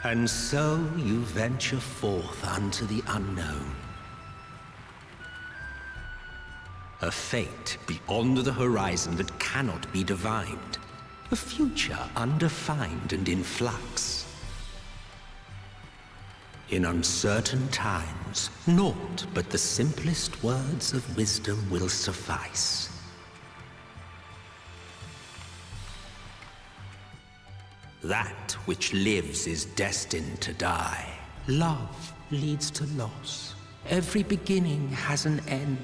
And so you venture forth unto the unknown. A fate beyond the horizon that cannot be divined. A future undefined and in flux. In uncertain times, naught but the simplest words of wisdom will suffice. That which lives is destined to die. Love leads to loss. Every beginning has an end.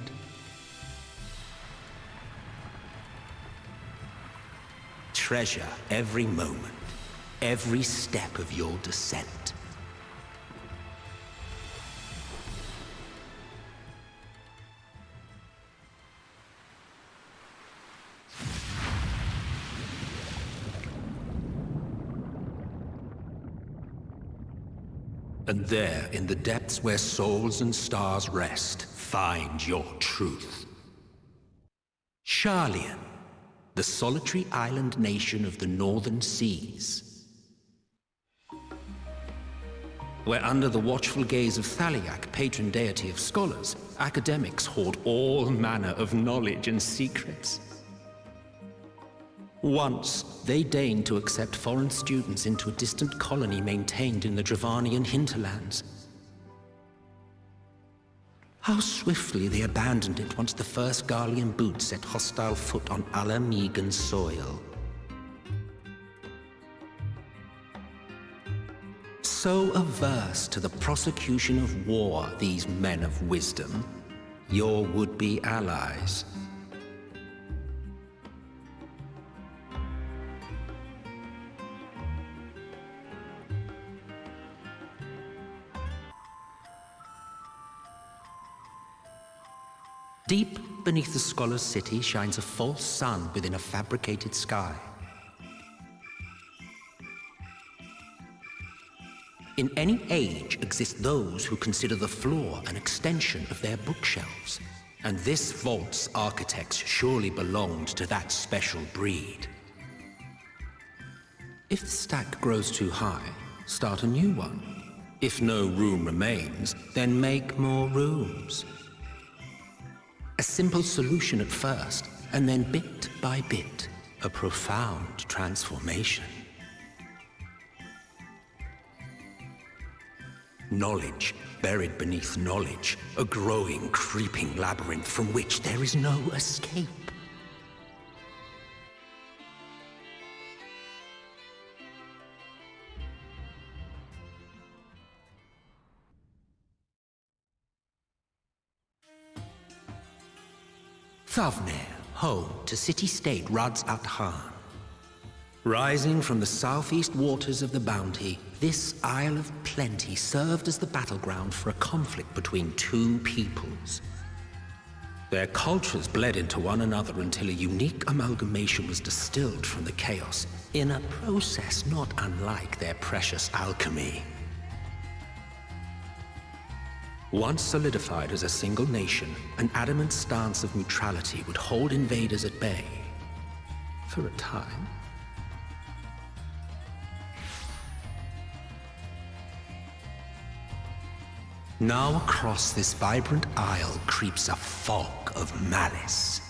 Treasure every moment, every step of your descent. And there, in the depths where souls and stars rest, find your truth. Sharlayan, the solitary island nation of the northern seas. Where under the watchful gaze of Thavnair, patron deity of scholars, academics hoard all manner of knowledge and secrets. Once, they deigned to accept foreign students into a distant colony maintained in the Dravanian hinterlands. How swiftly they abandoned it once the first Garlean boot set hostile foot on Alamegan soil. So averse to the prosecution of war, these men of wisdom, your would-be allies. Deep beneath the scholar's city shines a false sun within a fabricated sky. In any age exist those who consider the floor an extension of their bookshelves, and this vault's architects surely belonged to that special breed. If the stack grows too high, start a new one. If no room remains, then make more rooms. A simple solution at first, and then bit by bit, a profound transformation. Knowledge buried beneath knowledge, a growing, creeping labyrinth from which there is no escape. Thavnair, home to city-state Radz-at-Han. Rising from the southeast waters of the Bounty, this Isle of Plenty served as the battleground for a conflict between two peoples. Their cultures bled into one another until a unique amalgamation was distilled from the chaos, in a process not unlike their precious alchemy. Once solidified as a single nation, an adamant stance of neutrality would hold invaders at bay. For a time. Now across this vibrant isle creeps a fog of malice.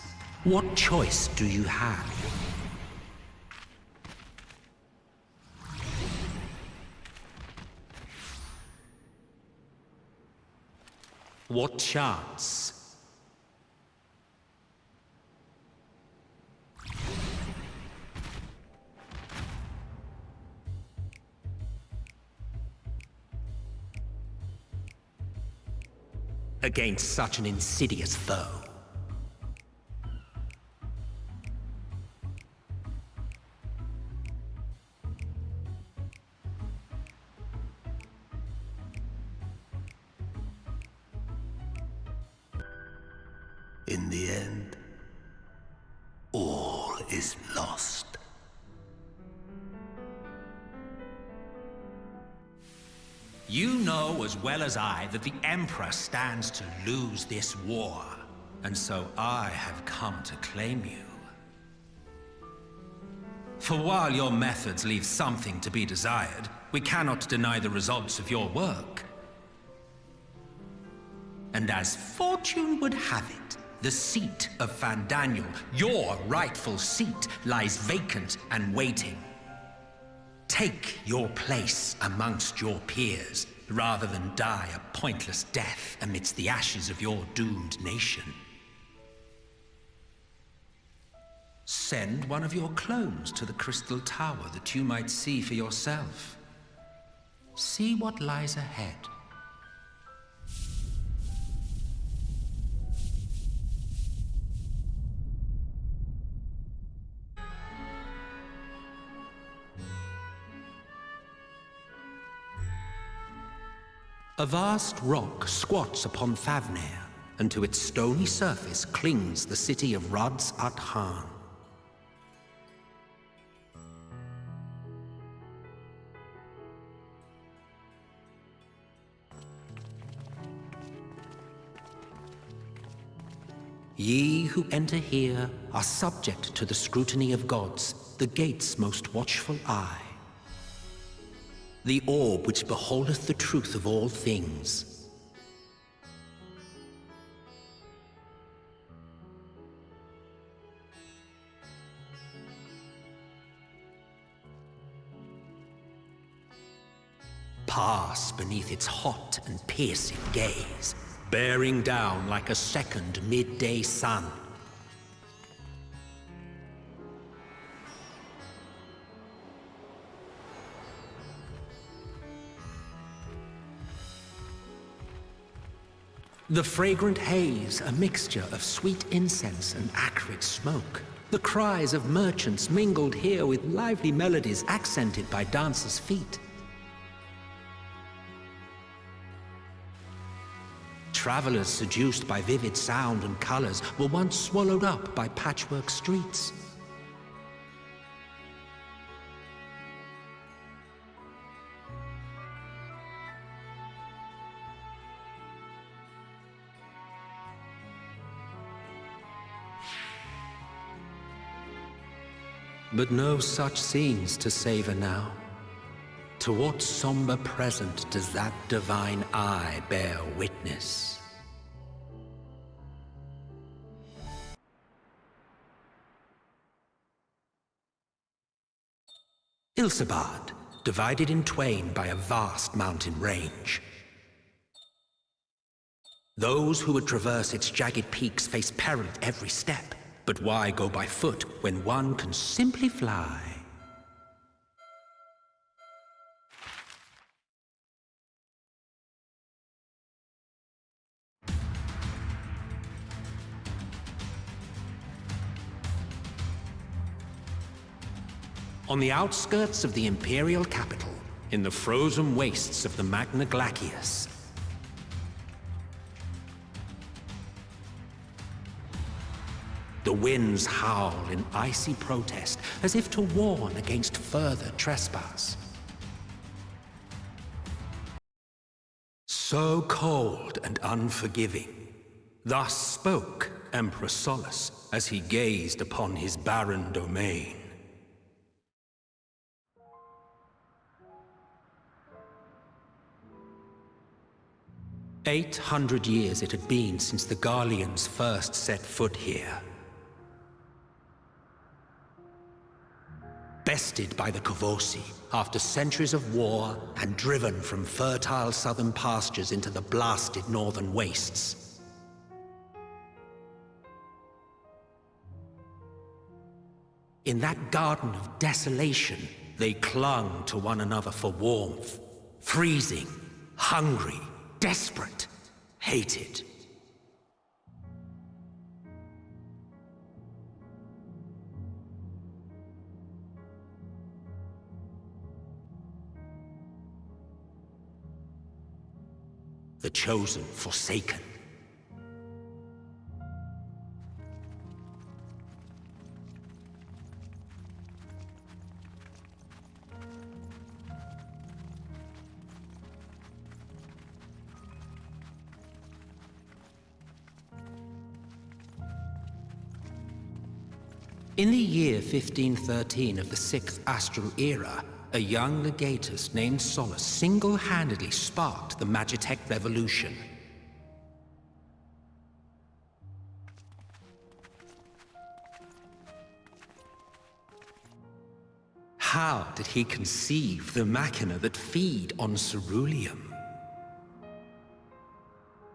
What choice do you have? What chance? Against such an insidious foe. In the end, all is lost. You know as well as I that the Emperor stands to lose this war, and so I have come to claim you. For while your methods leave something to be desired, we cannot deny the results of your work. And as fortune would have it, the seat of Fandaniel, your rightful seat, lies vacant and waiting. Take your place amongst your peers, rather than die a pointless death amidst the ashes of your doomed nation. Send one of your clones to the Crystal Tower that you might see for yourself. See what lies ahead. A vast rock squats upon Thavnair, and to its stony surface clings the city of Radz-at-Han. Ye who enter here are subject to the scrutiny of gods, the gate's most watchful eye. The orb which beholdeth the truth of all things. Pass beneath its hot and piercing gaze, bearing down like a second midday sun. The fragrant haze, a mixture of sweet incense and acrid smoke. The cries of merchants mingled here with lively melodies accented by dancers' feet. Travelers seduced by vivid sound and colors were once swallowed up by patchwork streets. But no such scenes to savor now. To what somber present does that divine eye bear witness? Ilsabard, divided in twain by a vast mountain range. Those who would traverse its jagged peaks face peril at every step. But why go by foot when one can simply fly? On the outskirts of the Imperial capital, in the frozen wastes of the Magna Glacies, the winds howl in icy protest, as if to warn against further trespass. So cold and unforgiving. Thus spoke Emperor Solus as he gazed upon his barren domain. "800 years it had been since the Garleans first set foot here. Bested by the Kavosi after centuries of war and driven from fertile southern pastures into the blasted northern wastes. In that garden of desolation, they clung to one another for warmth, freezing, hungry, desperate, hated. The chosen forsaken. In the year 1513 of the 6th Astral Era, a young legatus named Solus single-handedly sparked the Magitech Revolution. How did he conceive the machina that feed on ceruleum?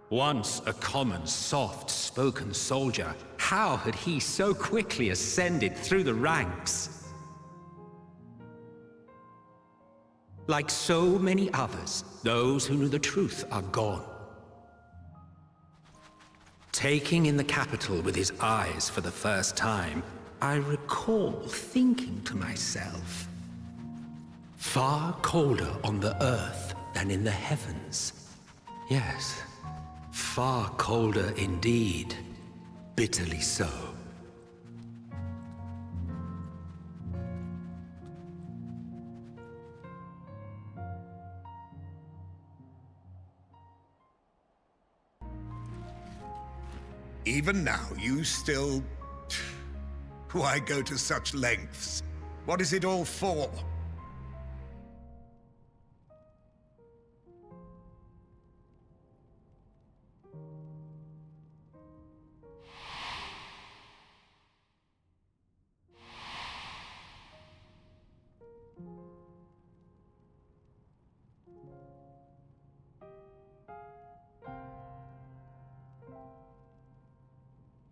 Once a common, soft-spoken soldier, how had he so quickly ascended through the ranks? Like so many others, those who knew the truth are gone. Taking in the capital with his eyes for the first time, I recall thinking to myself, far colder on the earth than in the heavens. Yes, far colder indeed, bitterly so. Even now, you still... Why go to such lengths? What is it all for?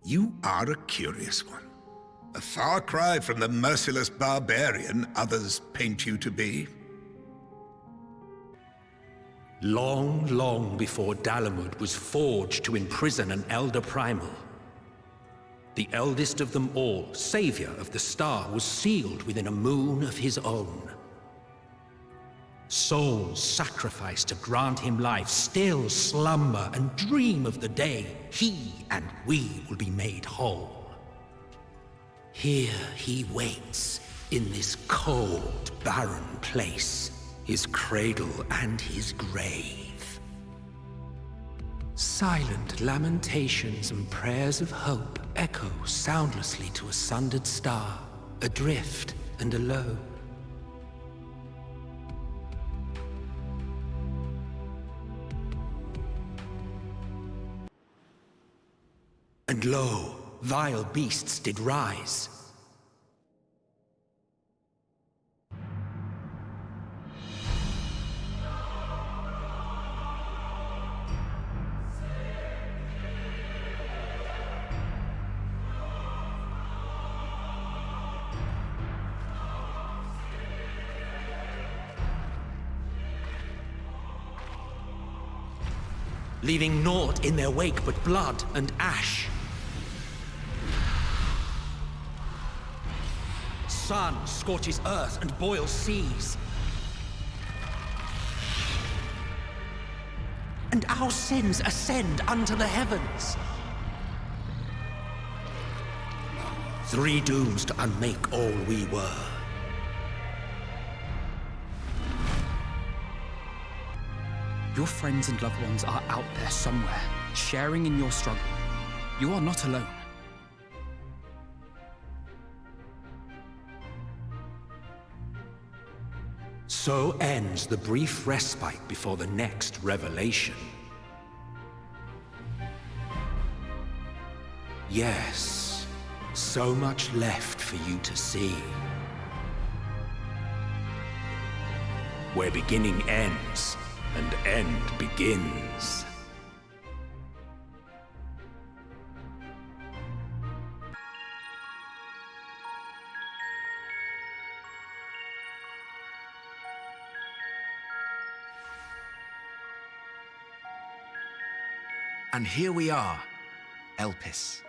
You are a curious one. A far cry from the merciless barbarian others paint you to be. Long, long before Dalamud was forged to imprison an Elder Primal, the eldest of them all, savior of the star, was sealed within a moon of his own. Souls sacrificed to grant him life still slumber and dream of the day he and we will be made whole. Here he waits, in this cold, barren place, his cradle and his grave. Silent lamentations and prayers of hope echo soundlessly to a sundered star, adrift and alone. And lo, vile beasts did rise. Leaving naught in their wake but blood and ash. Sun scorches earth and boils seas. And our sins ascend unto the heavens. Three dooms to unmake all we were. Your friends and loved ones are out there somewhere, sharing in your struggle. You are not alone. So ends the brief respite before the next revelation. Yes, so much left for you to see. Where beginning ends, and end begins. And here we are, Elpis.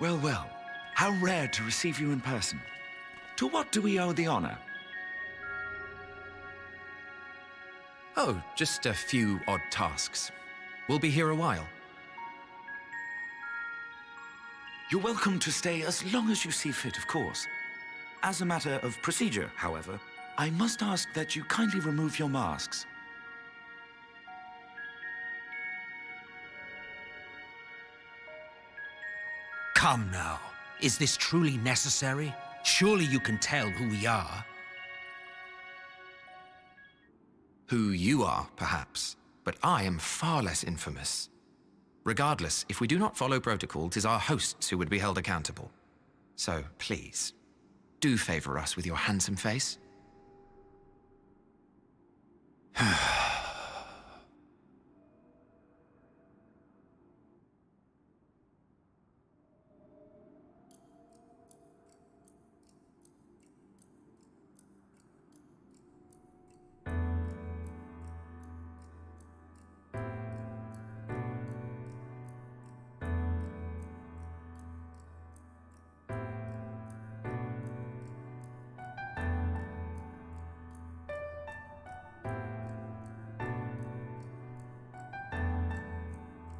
Well, well, how rare to receive you in person. To what do we owe the honor? Oh, just a few odd tasks. We'll be here a while. You're welcome to stay as long as you see fit, of course. As a matter of procedure, however, I must ask that you kindly remove your masks. Come now. Is this truly necessary? Surely you can tell who we are. Who you are, perhaps, but I am far less infamous. Regardless, if we do not follow protocol, 'tis our hosts who would be held accountable. So, please, do favor us with your handsome face.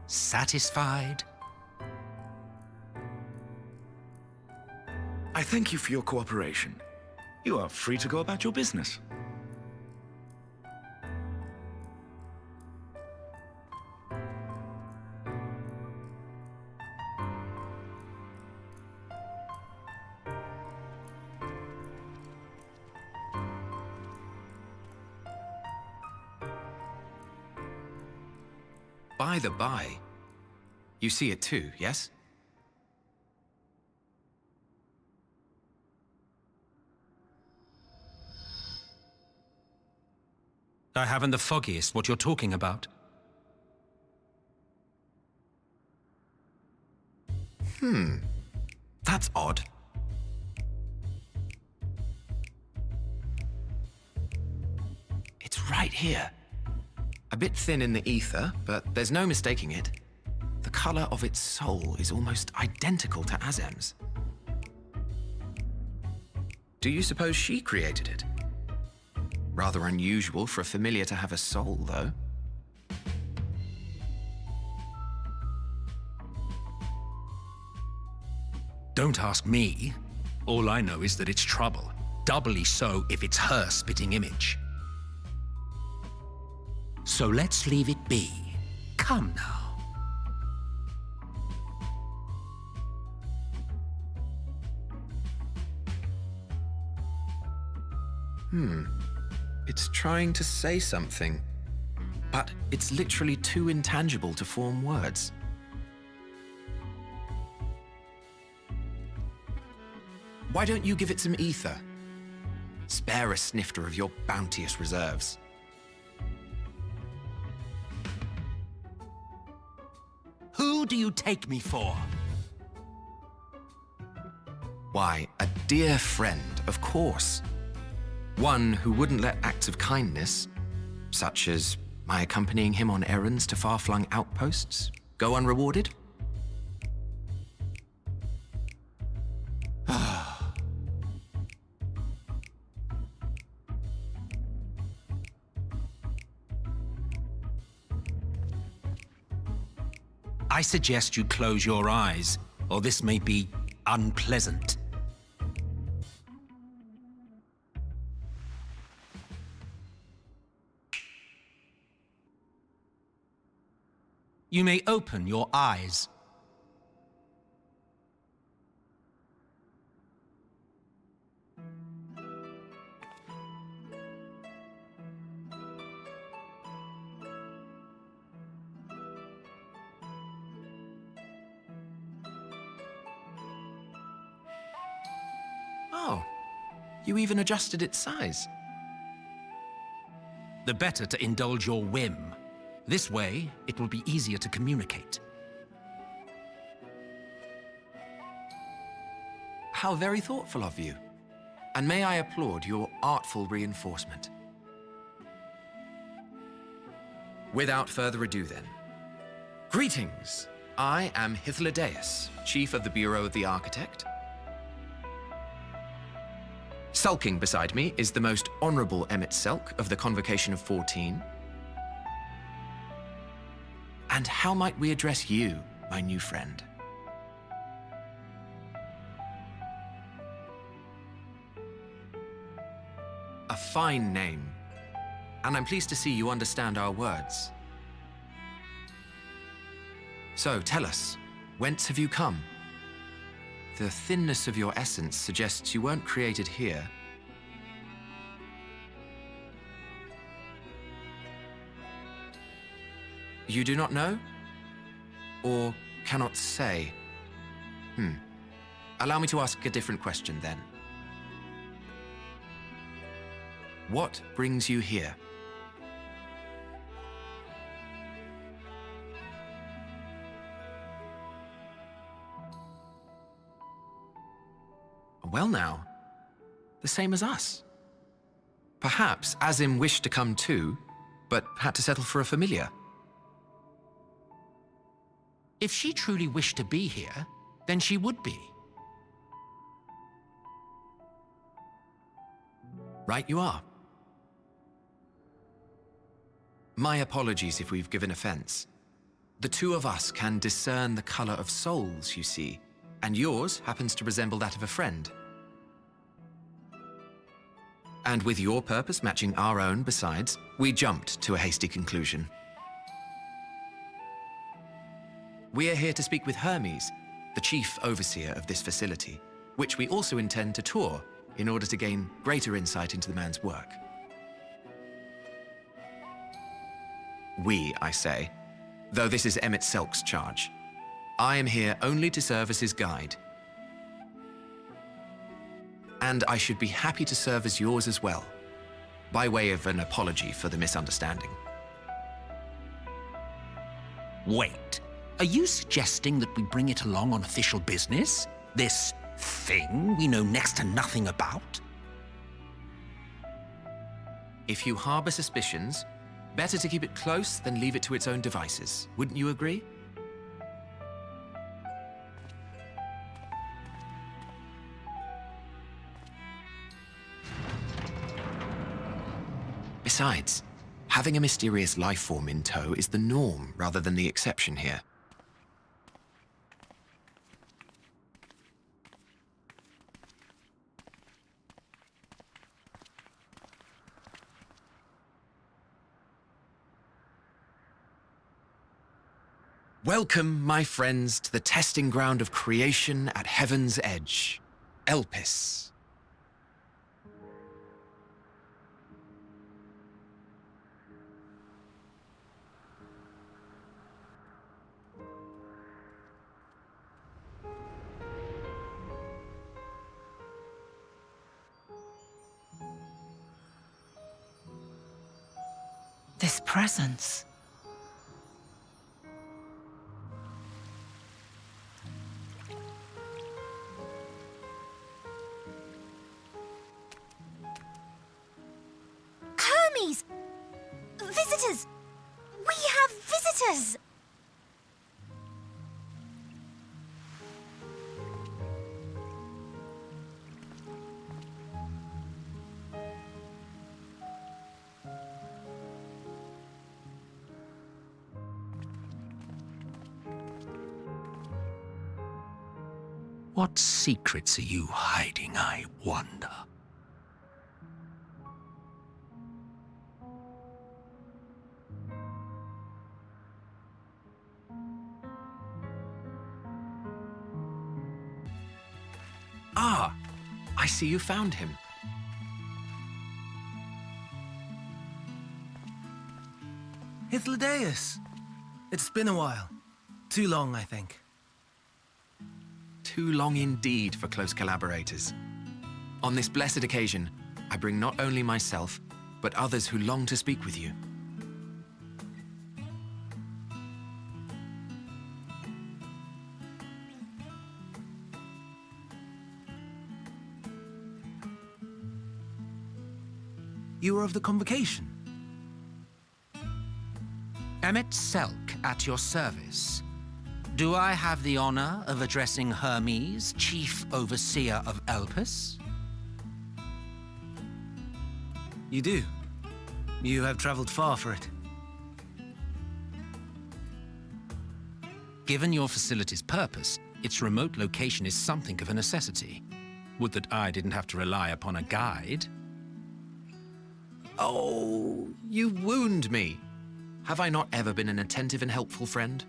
Satisfied? I thank you for your cooperation. You are free to go about your business. By the by, you see it too, yes? I haven't the foggiest what you're talking about. That's odd. It's right here. A bit thin in the ether, but there's no mistaking it. The color of its soul is almost identical to Azem's. Do you suppose she created it? Rather unusual for a familiar to have a soul, though. Don't ask me. All I know is that it's trouble. Doubly so if it's her spitting image. So let's leave it be. Come now. It's trying to say something, but it's literally too intangible to form words. Why don't you give it some ether? Spare a snifter of your bounteous reserves. Who do you take me for? Why, a dear friend, of course. One who wouldn't let acts of kindness, such as my accompanying him on errands to far-flung outposts, go unrewarded. I suggest you close your eyes, or this may be unpleasant. You may open your eyes. Oh, you even adjusted its size. The better to indulge your whim. This way, it will be easier to communicate. How very thoughtful of you. And may I applaud your artful reinforcement. Without further ado then. Greetings! I am Hythlodaeus, Chief of the Bureau of the Architect. Sulking beside me is the most honorable Emet-Selch of the Convocation of 14. And how might we address you, my new friend? A fine name, and I'm pleased to see you understand our words. So tell us, whence have you come? The thinness of your essence suggests you weren't created here. You do not know? Or cannot say? Allow me to ask a different question then. What brings you here? Well now, the same as us. Perhaps Azim wished to come too, but had to settle for a familiar. If she truly wished to be here, then she would be. Right you are. My apologies if we've given offense. The two of us can discern the color of souls, you see, and yours happens to resemble that of a friend. And with your purpose matching our own besides, we jumped to a hasty conclusion. We are here to speak with Hermes, the chief overseer of this facility, which we also intend to tour in order to gain greater insight into the man's work. We, I say, though this is Emet-Selch's charge. I am here only to serve as his guide. And I should be happy to serve as yours as well, by way of an apology for the misunderstanding. Wait, are you suggesting that we bring it along on official business? This thing we know next to nothing about? If you harbor suspicions, better to keep it close than leave it to its own devices. Wouldn't you agree? Besides, having a mysterious life form in tow is the norm rather than the exception here. Welcome, my friends, to the testing ground of creation at Heaven's Edge, Elpis. This presence. Hermes! Visitors! We have visitors! What secrets are you hiding, I wonder? Ah, I see you found him. Hythlodaeus! It's been a while. Too long, I think. Too long indeed for close collaborators. On this blessed occasion, I bring not only myself, but others who long to speak with you. You were of the convocation. Emet-Selch at your service. Do I have the honor of addressing Hermes, chief overseer of Elpis? You do. You have traveled far for it. Given your facility's purpose, its remote location is something of a necessity. Would that I didn't have to rely upon a guide. Oh, you wound me. Have I not ever been an attentive and helpful friend?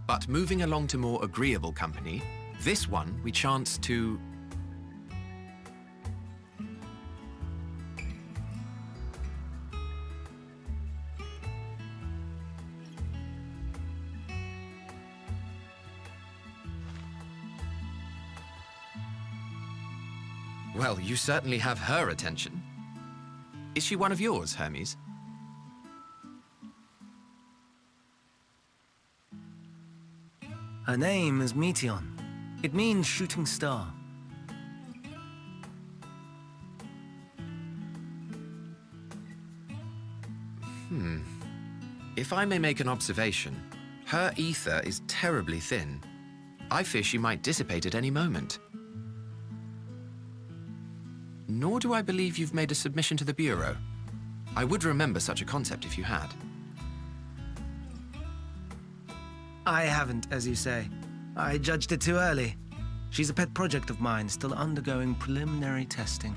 But moving along to more agreeable company, this one we chance to... Well, you certainly have her attention. Is she one of yours, Hermes? Her name is Meteon. It means shooting star. If I may make an observation, her ether is terribly thin. I fear she might dissipate at any moment. Nor do I believe you've made a submission to the Bureau. I would remember such a concept if you had. I haven't, as you say. I judged it too early. She's a pet project of mine, still undergoing preliminary testing.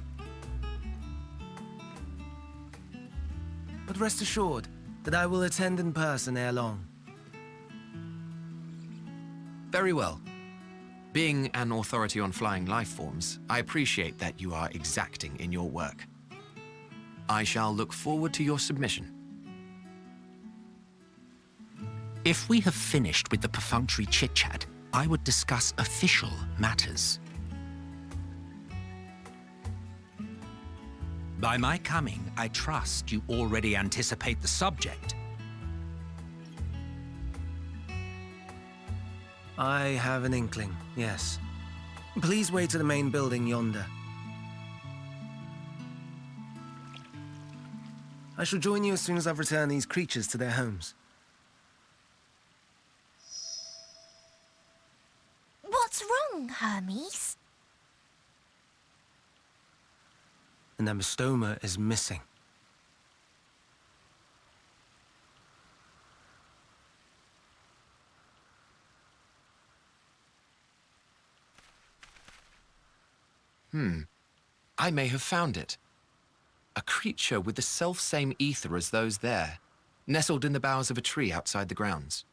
But rest assured that I will attend in person ere long. Very well. Being an authority on flying life forms, I appreciate that you are exacting in your work. I shall look forward to your submission. If we have finished with the perfunctory chit-chat, I would discuss official matters. By my coming, I trust you already anticipate the subject. I have an inkling, yes. Please wait to the main building yonder. I shall join you as soon as I've returned these creatures to their homes. What's wrong, Hermes? The Nemestoma is missing. I may have found it. A creature with the self-same ether as those there, nestled in the boughs of a tree outside the grounds.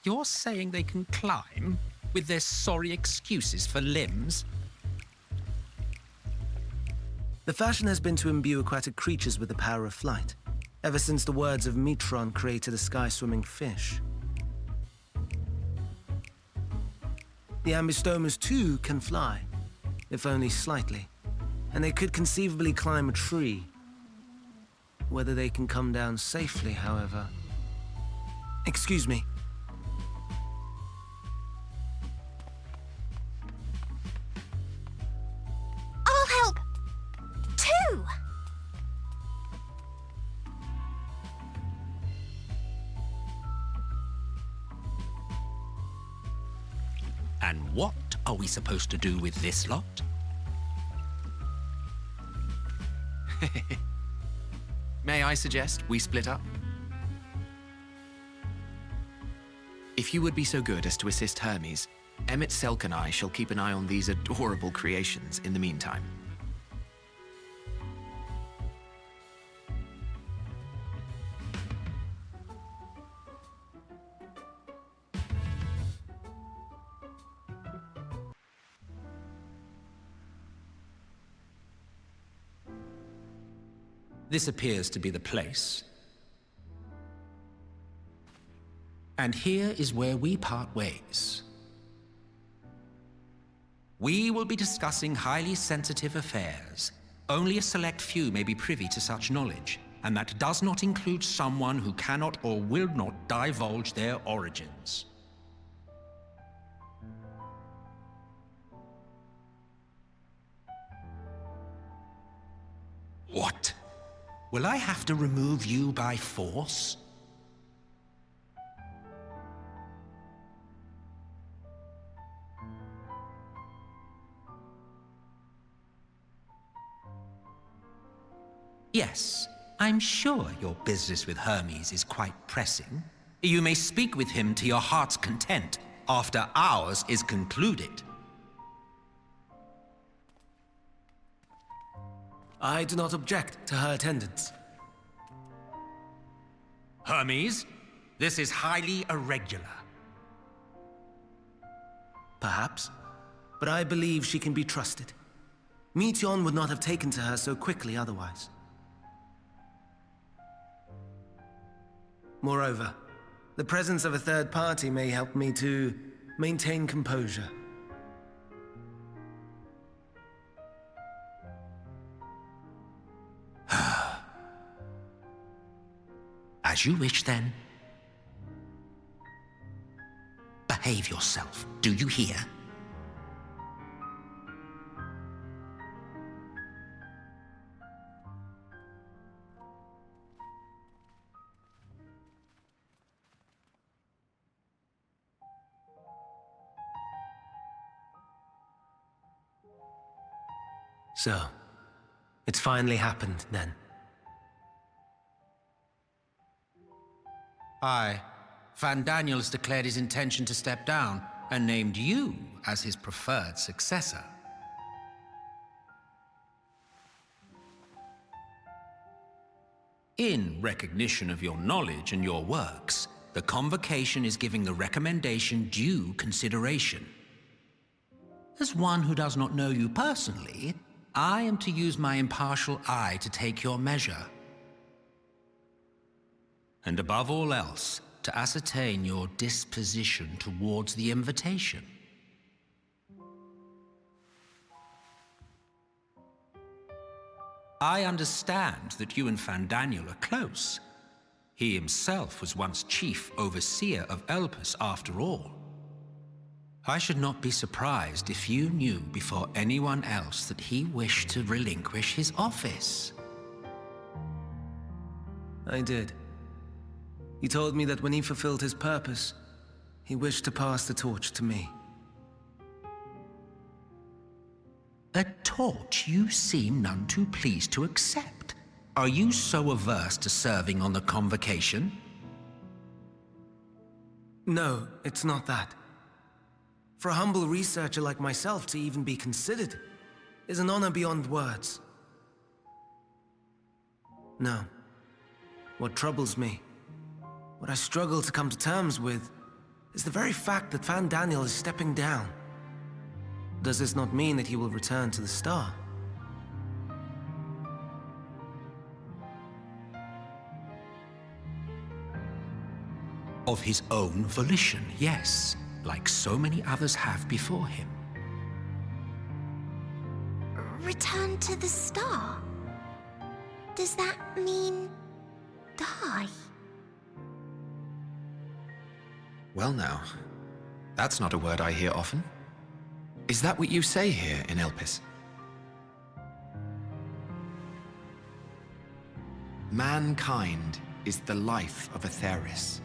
You're saying they can climb with their sorry excuses for limbs? The fashion has been to imbue aquatic creatures with the power of flight, ever since the words of Metron created a sky-swimming fish. The Ambistomas, too, can fly, if only slightly, and they could conceivably climb a tree. Whether they can come down safely, however... Excuse me. I'll help! Too! And what are we supposed to do with this lot? May I suggest we split up? If you would be so good as to assist Hermes, Emet-Selch and I shall keep an eye on these adorable creations in the meantime. This appears to be the place. And here is where we part ways. We will be discussing highly sensitive affairs. Only a select few may be privy to such knowledge, and that does not include someone who cannot or will not divulge their origins. What? Will I have to remove you by force? Yes, I'm sure your business with Hermes is quite pressing. You may speak with him to your heart's content after ours is concluded. I do not object to her attendance. Hermes, this is highly irregular. Perhaps, but I believe she can be trusted. Meteion would not have taken to her so quickly otherwise. Moreover, the presence of a third party may help me to maintain composure. As you wish, then. Behave yourself, do you hear? So, it's finally happened, then. Aye. Van Daniels declared his intention to step down and named you as his preferred successor. In recognition of your knowledge and your works, the Convocation is giving the recommendation due consideration. As one who does not know you personally, I am to use my impartial eye to take your measure. And above all else, to ascertain your disposition towards the invitation. I understand that you and Van Daniel are close. He himself was once chief overseer of Elpis after all. I should not be surprised if you knew before anyone else that he wished to relinquish his office. I did. He told me that when he fulfilled his purpose, he wished to pass the torch to me. A torch you seem none too pleased to accept. Are you so averse to serving on the Convocation? No, it's not that. For a humble researcher like myself to even be considered is an honor beyond words. No. What troubles me, what I struggle to come to terms with, is the very fact that Van Daniel is stepping down. Does this not mean that he will return to the Star? Of his own volition, yes, like so many others have before him. Return to the Star? Does that mean die? Well now, that's not a word I hear often. Is that what you say here in Elpis? Mankind is the life of Atheris.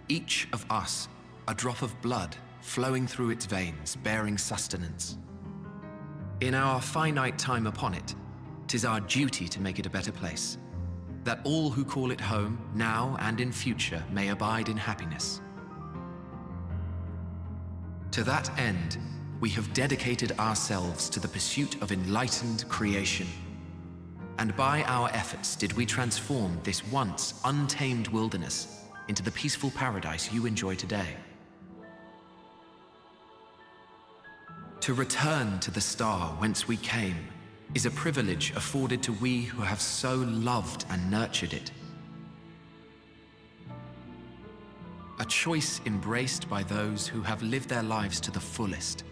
Each of us, a drop of blood flowing through its veins, bearing sustenance. In our finite time upon it, 'tis our duty to make it a better place, that all who call it home, now and in future, may abide in happiness. To that end, we have dedicated ourselves to the pursuit of enlightened creation. And by our efforts did we transform this once untamed wilderness into the peaceful paradise you enjoy today. To return to the Star whence we came is a privilege afforded to we who have so loved and nurtured it. A choice embraced by those who have lived their lives to the fullest,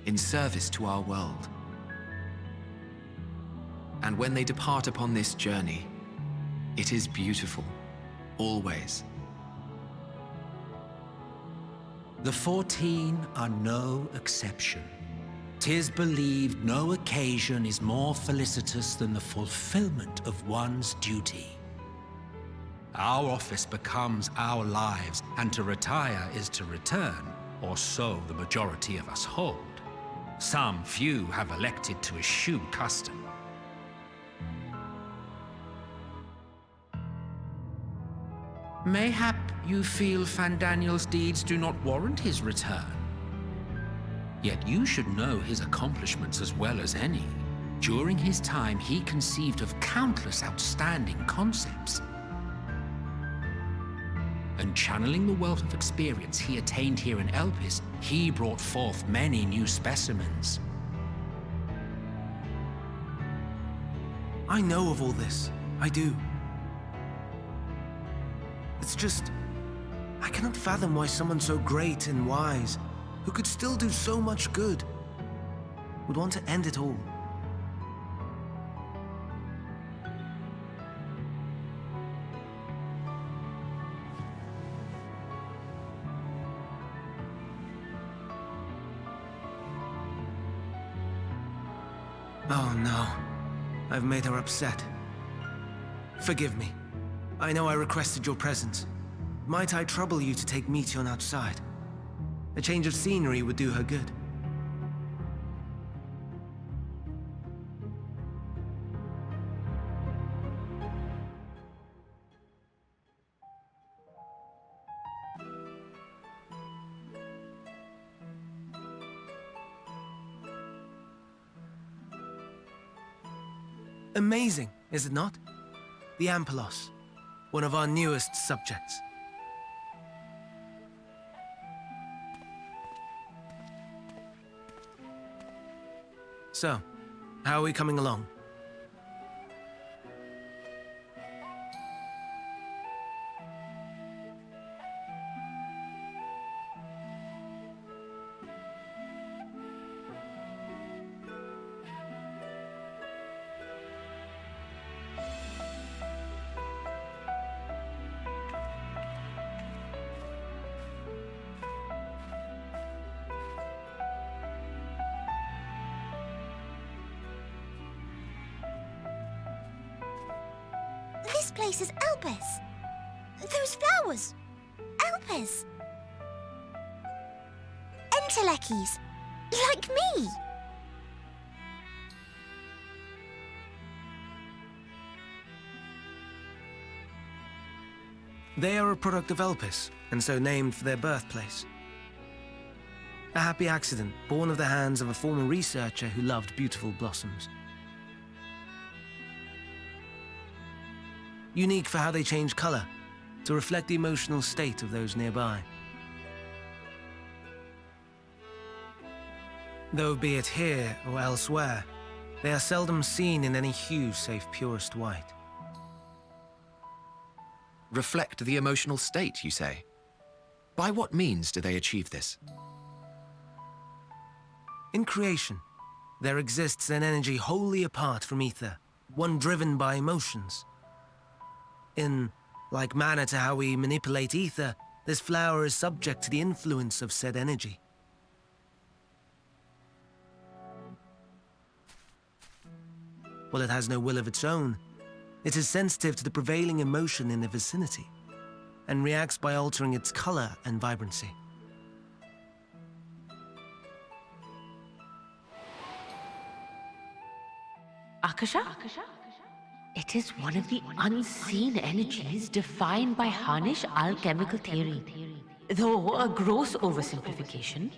in service to our world. And when they depart upon this journey, it is beautiful, always. The 14 are no exception. 'Tis believed no occasion is more felicitous than the fulfillment of one's duty. Our office becomes our lives, and to retire is to return, or so the majority of us hold. Some few have elected to eschew custom. Mayhap you feel Van Daniel's deeds do not warrant his return. Yet you should know his accomplishments as well as any. During his time, he conceived of countless outstanding concepts. And channeling the wealth of experience he attained here in Elpis, he brought forth many new specimens. I know of all this. I do. It's just, I cannot fathom why someone so great and wise, who could still do so much good, would want to end it all. Oh no, I've made her upset. Forgive me. I know I requested your presence. Might I trouble you to take Meteion outside? A change of scenery would do her good. Amazing, is it not? The Ampelos, one of our newest subjects. So, how are we coming along? This place is Elpis. Those flowers. Elpis. Entelekis. Like me. They are a product of Elpis, and so named for their birthplace. A happy accident, born of the hands of a former researcher who loved beautiful blossoms. Unique for how they change color, to reflect the emotional state of those nearby. Though be it here or elsewhere, they are seldom seen in any hue save purest white. Reflect the emotional state, you say? By what means do they achieve this? In creation, there exists an energy wholly apart from ether, one driven by emotions. In like manner to how we manipulate ether, this flower is subject to the influence of said energy. While it has no will of its own, it is sensitive to the prevailing emotion in the vicinity, and reacts by altering its color and vibrancy. Akasha? It is one of the unseen energies defined by Harnish alchemical theory. Though a gross oversimplification,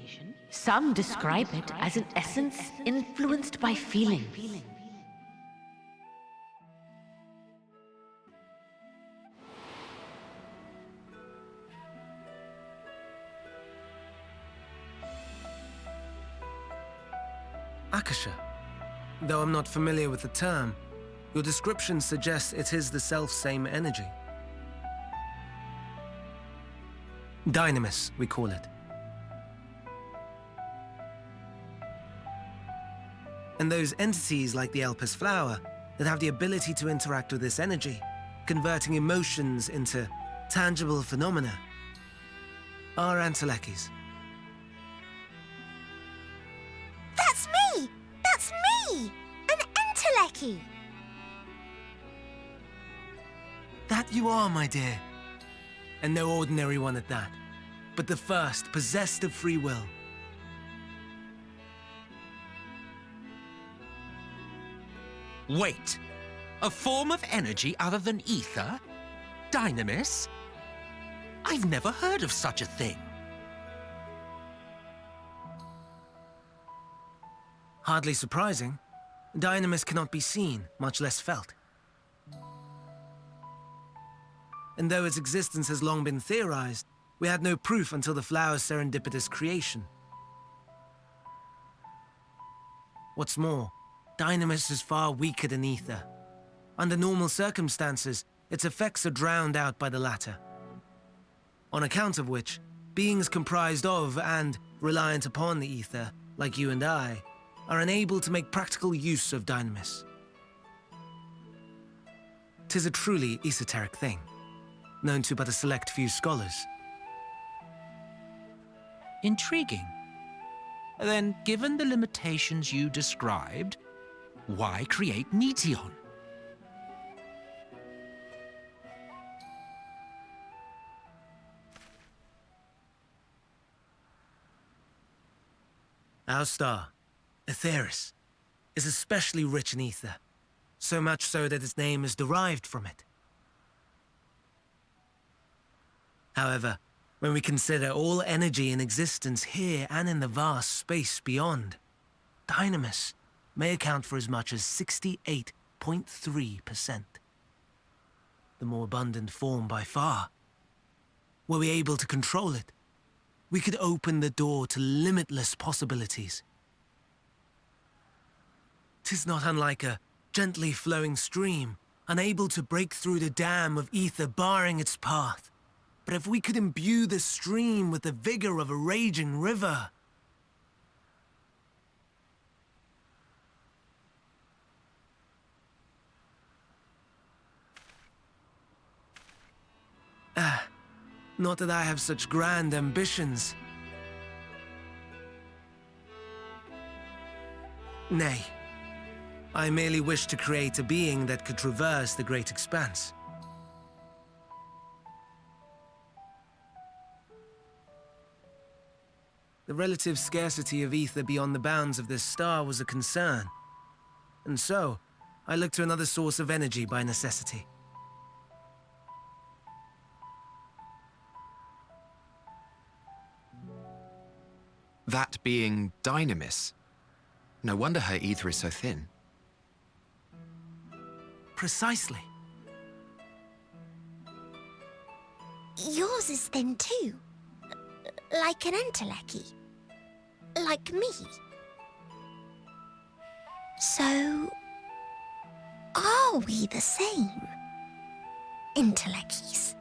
some describe it as an essence influenced by feeling. Akasha. Though I'm not familiar with the term, your description suggests it is the self-same energy. Dynamis, we call it. And those entities like the Elpis flower that have the ability to interact with this energy, converting emotions into tangible phenomena, are Entelekis. That's me! That's me! An Enteleki! That you are, my dear. And no ordinary one at that, but the first possessed of free will. Wait, a form of energy other than ether? Dynamis? I've never heard of such a thing. Hardly surprising. Dynamis cannot be seen, much less felt. And though its existence has long been theorized, we had no proof until the flower's serendipitous creation. What's more, Dynamis is far weaker than ether. Under normal circumstances, its effects are drowned out by the latter. On account of which, beings comprised of and reliant upon the ether, like you and I, are unable to make practical use of Dynamis. 'Tis a truly esoteric thing, known to but a select few scholars. Intriguing. Then, given the limitations you described, why create Meteon? Our star, Aetheris, is especially rich in ether, so much so that its name is derived from it. However, when we consider all energy in existence here and in the vast space beyond, Dynamis may account for as much as 68.3%. The more abundant form by far. Were we able to control it, we could open the door to limitless possibilities. 'Tis not unlike a gently flowing stream, unable to break through the dam of ether barring its path. But if we could imbue the stream with the vigor of a raging river... Not that I have such grand ambitions. Nay, I merely wish to create a being that could traverse the great expanse. The relative scarcity of ether beyond the bounds of this star was a concern, and so I looked to another source of energy by necessity. That being Dynamis. No wonder her ether is so thin. Precisely. Yours is thin too. Like an entelechy. Like me. So... are we the same? Entelecchies.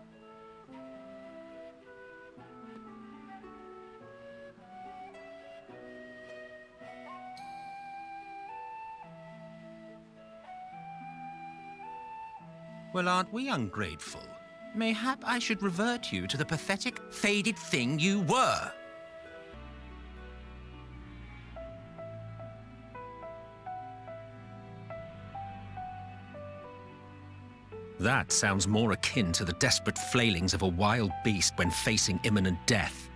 Well, aren't we ungrateful? Mayhap I should revert you to the pathetic, faded thing you were. That sounds more akin to the desperate flailings of a wild beast when facing imminent death.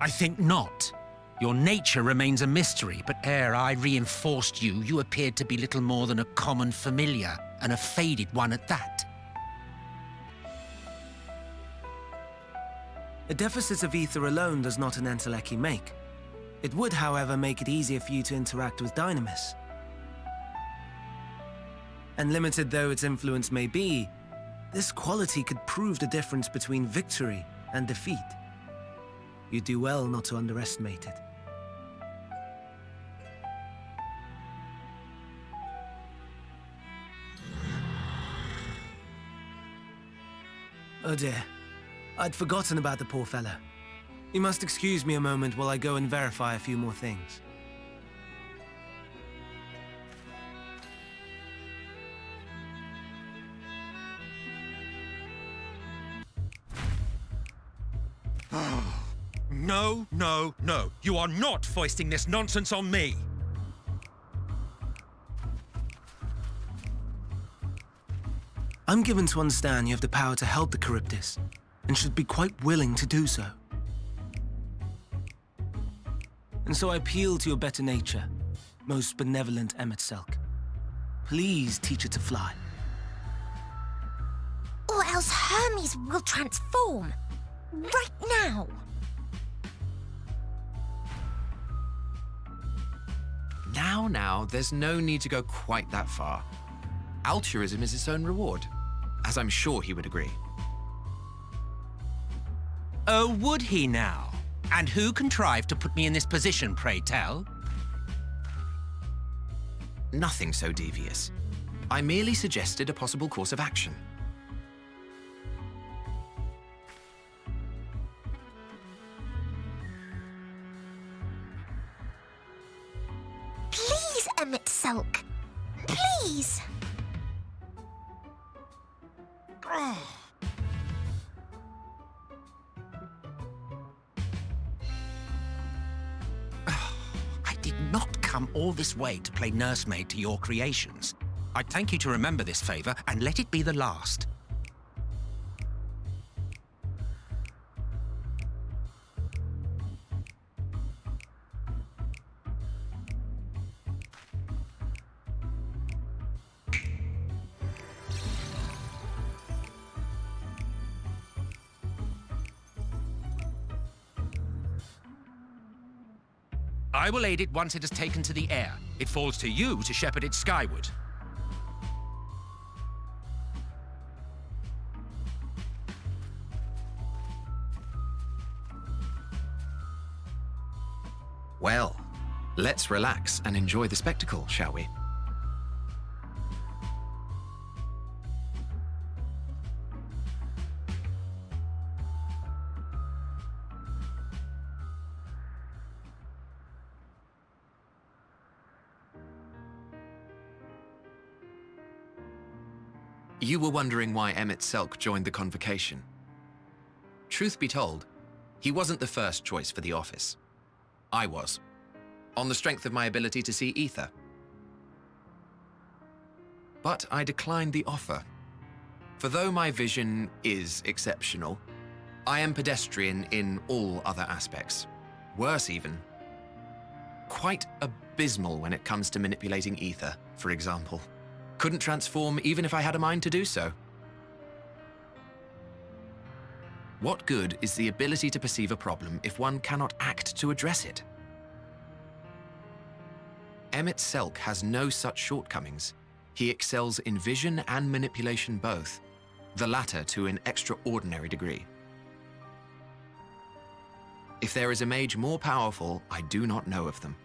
I think not. Your nature remains a mystery, but ere I reinforced you, you appeared to be little more than a common familiar, and a faded one at that. A deficit of ether alone does not an entelechy make. It would, however, make it easier for you to interact with Dynamis. And limited though its influence may be, this quality could prove the difference between victory and defeat. You do well not to underestimate it. Oh dear, I'd forgotten about the poor fella. You must excuse me a moment while I go and verify a few more things. No, no, no. You are not foisting this nonsense on me. I'm given to understand you have the power to help the Charybdis, and should be quite willing to do so. And so I appeal to your better nature, most benevolent Emet-Selch. Please teach it to fly. Or else Hermes will transform. Right now! Now, there's no need to go quite that far. Altruism is its own reward, as I'm sure he would agree. Oh, would he now? And who contrived to put me in this position, pray tell? Nothing so devious. I merely suggested a possible course of action. Please, Emet-Selch. Please! I did not come all this way to play nursemaid to your creations. I'd thank you to remember this favor and let it be the last. I will aid it once it has taken to the air. It falls to you to shepherd it skyward. Well, let's relax and enjoy the spectacle, shall we? You were wondering why Emet-Selch joined the convocation. Truth be told, he wasn't the first choice for the office. I was, on the strength of my ability to see ether. But I declined the offer. For though my vision is exceptional, I am pedestrian in all other aspects. Worse even, quite abysmal when it comes to manipulating ether, for example. Couldn't transform even if I had a mind to do so. What good is the ability to perceive a problem if one cannot act to address it? Emet-Selch has no such shortcomings. He excels in vision and manipulation both, the latter to an extraordinary degree. If there is a mage more powerful, I do not know of them.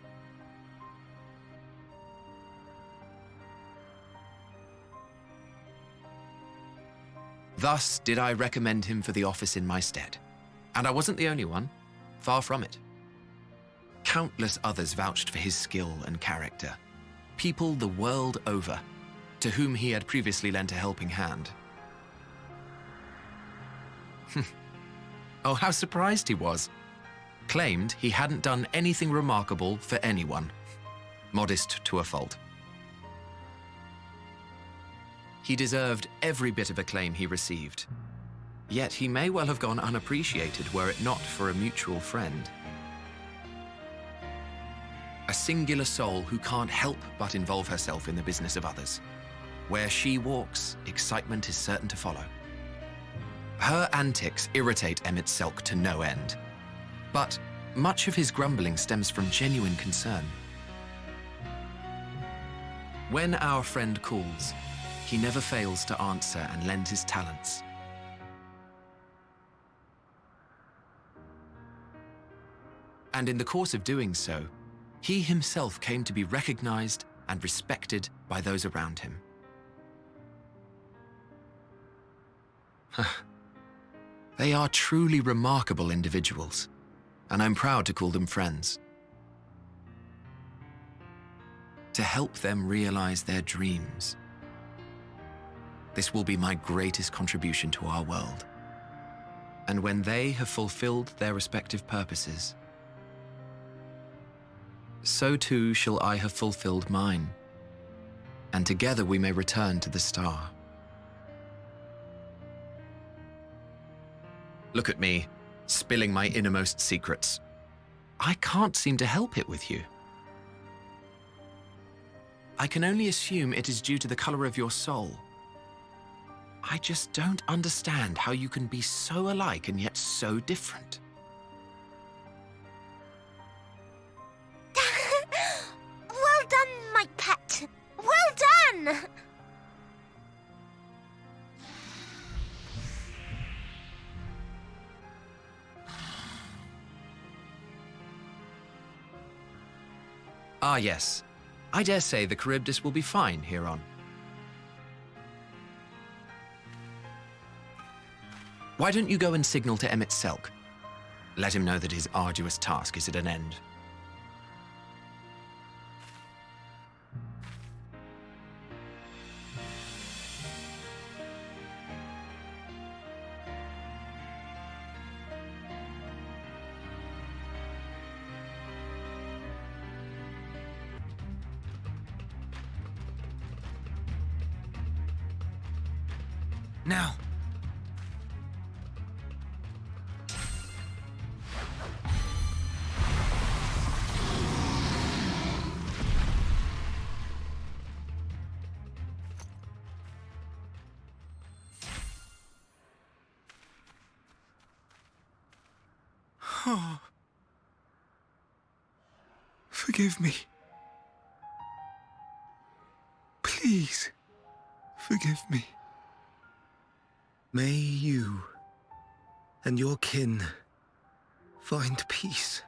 Thus did I recommend him for the office in my stead. And I wasn't the only one. Far from it. Countless others vouched for his skill and character. People the world over, to whom he had previously lent a helping hand. Oh, how surprised he was. Claimed he hadn't done anything remarkable for anyone. Modest to a fault. He deserved every bit of acclaim he received. Yet he may well have gone unappreciated were it not for a mutual friend. A singular soul who can't help but involve herself in the business of others. Where she walks, excitement is certain to follow. Her antics irritate Emet-Selch to no end. But much of his grumbling stems from genuine concern. When our friend calls, he never fails to answer and lend his talents. And in the course of doing so, he himself came to be recognized and respected by those around him. They are truly remarkable individuals, and I'm proud to call them friends. To help them realize their dreams. This will be my greatest contribution to our world. And when they have fulfilled their respective purposes, so too shall I have fulfilled mine, and together we may return to the star. Look at me, spilling my innermost secrets. I can't seem to help it with you. I can only assume it is due to the color of your soul. I just don't understand how you can be so alike and yet so different. Well done, my pet. Well done! Ah, yes. I dare say the Charybdis will be fine here on. Why don't you go and signal to Emet-Selch? Let him know that his arduous task is at an end. Now! Oh. Forgive me. Please, forgive me. May you and your kin find peace.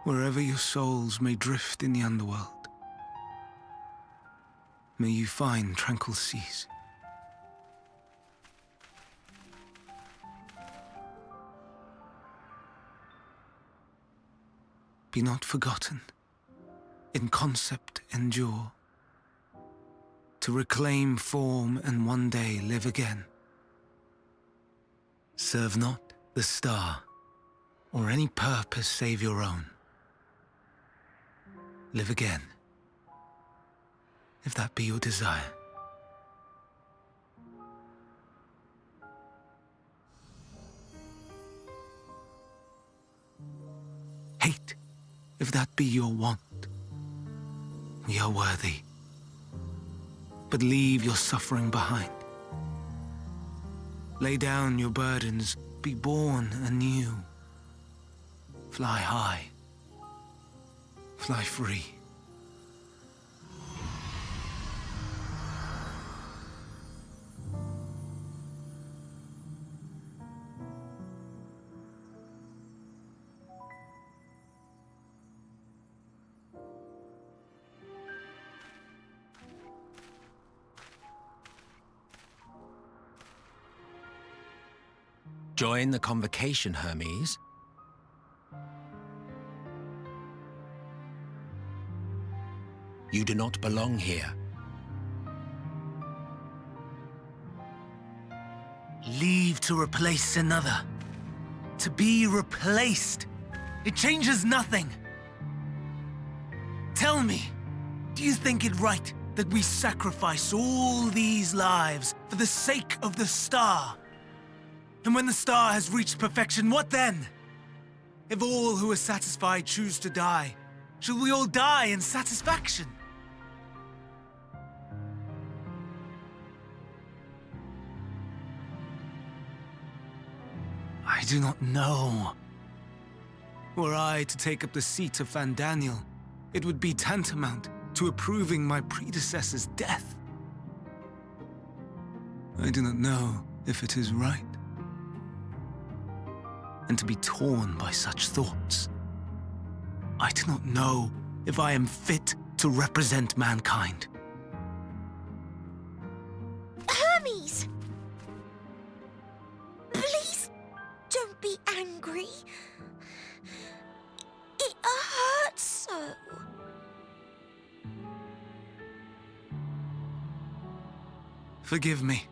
Wherever your souls may drift in the underworld, may you find tranquil seas. Be not forgotten, in concept endure, to reclaim form and one day live again. Serve not the star, or any purpose save your own. Live again, if that be your desire. Hate, if that be your want. We are worthy. But leave your suffering behind. Lay down your burdens, be born anew. Fly high, fly free. Join the convocation, Hermes. You do not belong here. Leave to replace another. To be replaced. It changes nothing. Tell me, do you think it right that we sacrifice all these lives for the sake of the star? And when the star has reached perfection, what then? If all who are satisfied choose to die, shall we all die in satisfaction? I do not know. Were I to take up the seat of Fandaniel, it would be tantamount to approving my predecessor's death. I do not know if it is right. And to be torn by such thoughts, I do not know if I am fit to represent mankind. Hermes! Please don't be angry. It hurts so. Forgive me.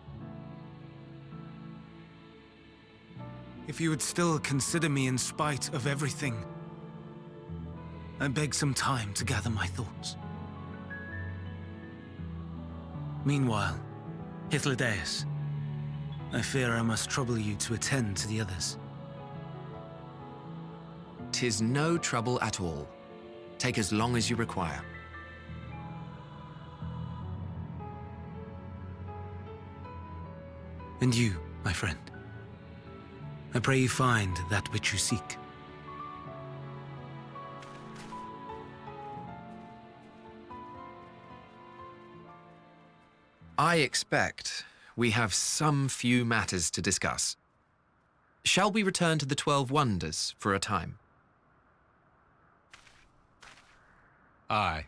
If you would still consider me in spite of everything, I beg some time to gather my thoughts. Meanwhile, Hythlodaeus, I fear I must trouble you to attend to the others. 'Tis no trouble at all. Take as long as you require. And you, my friend. I pray you find that which you seek. I expect we have some few matters to discuss. Shall we return to the 12 Wonders for a time? Aye.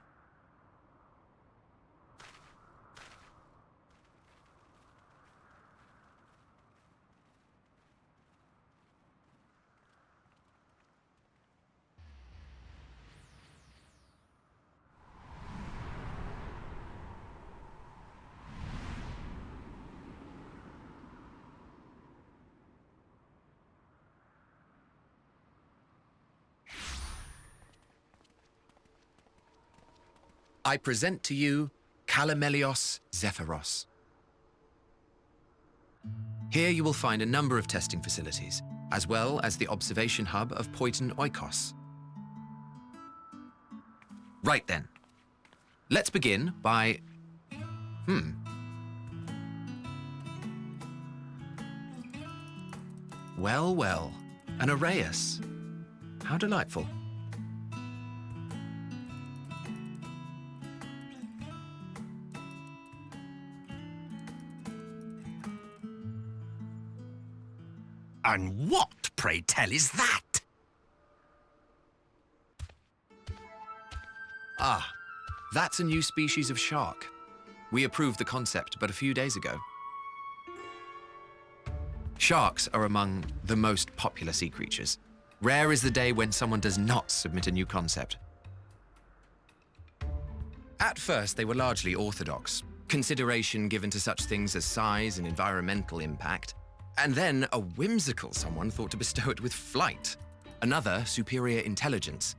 I present to you Calamelios Zephyros. Here you will find a number of testing facilities, as well as the observation hub of Poiton Oikos. Right then. Let's begin by... Well, well, an Arrayus. How delightful. And what, pray tell, is that? Ah, that's a new species of shark. We approved the concept but a few days ago. Sharks are among the most popular sea creatures. Rare is the day when someone does not submit a new concept. At first, they were largely orthodox, consideration given to such things as size and environmental impact. And then a whimsical someone thought to bestow it with flight, another superior intelligence.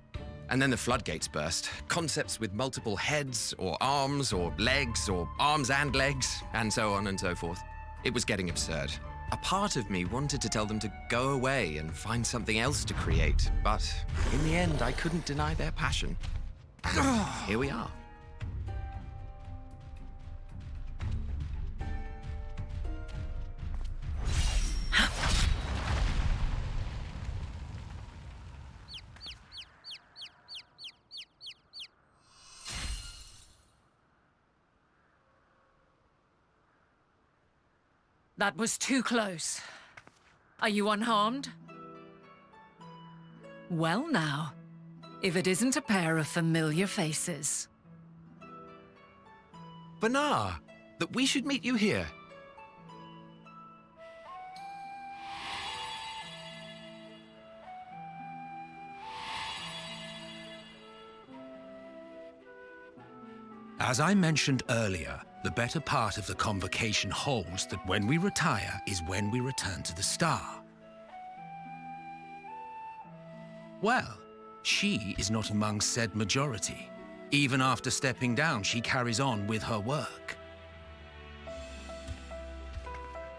And then the floodgates burst, concepts with multiple heads or arms and legs, and so on and so forth. It was getting absurd. A part of me wanted to tell them to go away and find something else to create, but in the end, I couldn't deny their passion. Here we are. That was too close. Are you unharmed? Well now, if it isn't a pair of familiar faces. Banar, that we should meet you here. As I mentioned earlier, the better part of the convocation holds that when we retire is when we return to the star. Well, she is not among said majority. Even after stepping down, she carries on with her work.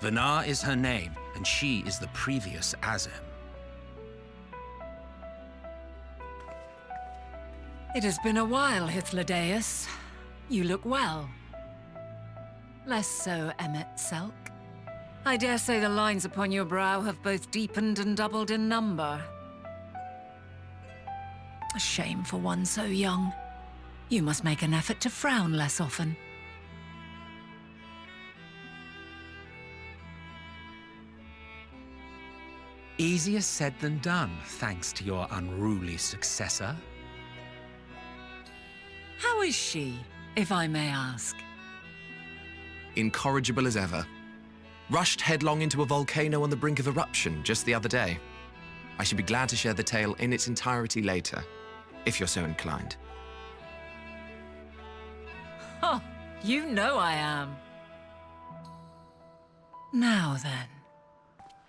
Vanar is her name, and she is the previous Azem. It has been a while, Hythlodaeus. You look well. Less so, Emet-Selch. I dare say the lines upon your brow have both deepened and doubled in number. A shame for one so young. You must make an effort to frown less often. Easier said than done, thanks to your unruly successor. How is she, if I may ask? Incorrigible as ever. Rushed headlong into a volcano on the brink of eruption just the other day. I should be glad to share the tale in its entirety later, if you're so inclined. Oh, you know I am. Now then,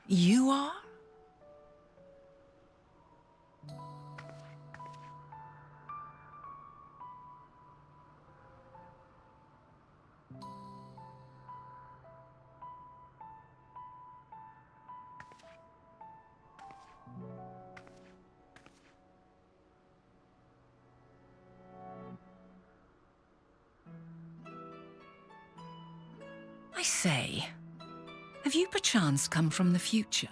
you are? I say, Have you perchance come from the future?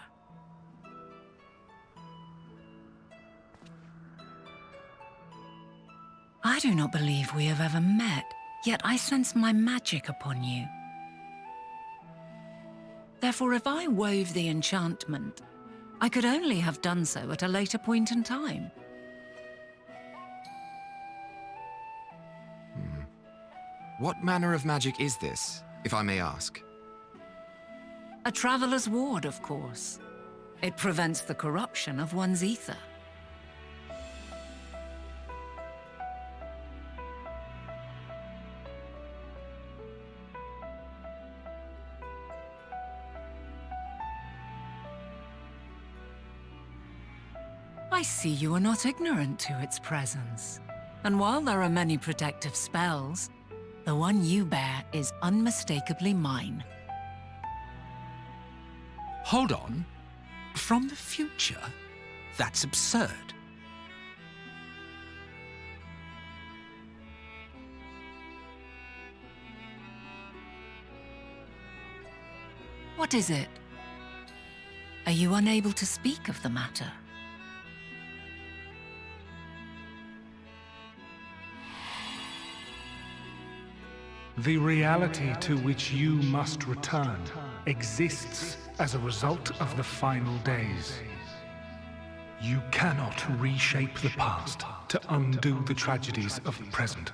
I do not believe we have ever met, yet I sense my magic upon you. Therefore, if I wove the enchantment, I could only have done so at a later point in time. What manner of magic is this, if I may ask? A traveler's ward, of course. It prevents the corruption of one's ether. I see you are not ignorant to its presence. And while there are many protective spells, the one you bear is unmistakably mine. Hold on. From the future? That's absurd. What is it? Are you unable to speak of the matter? The reality to which you must return exists as a result of the final days. You cannot reshape the past to undo the tragedies of the present.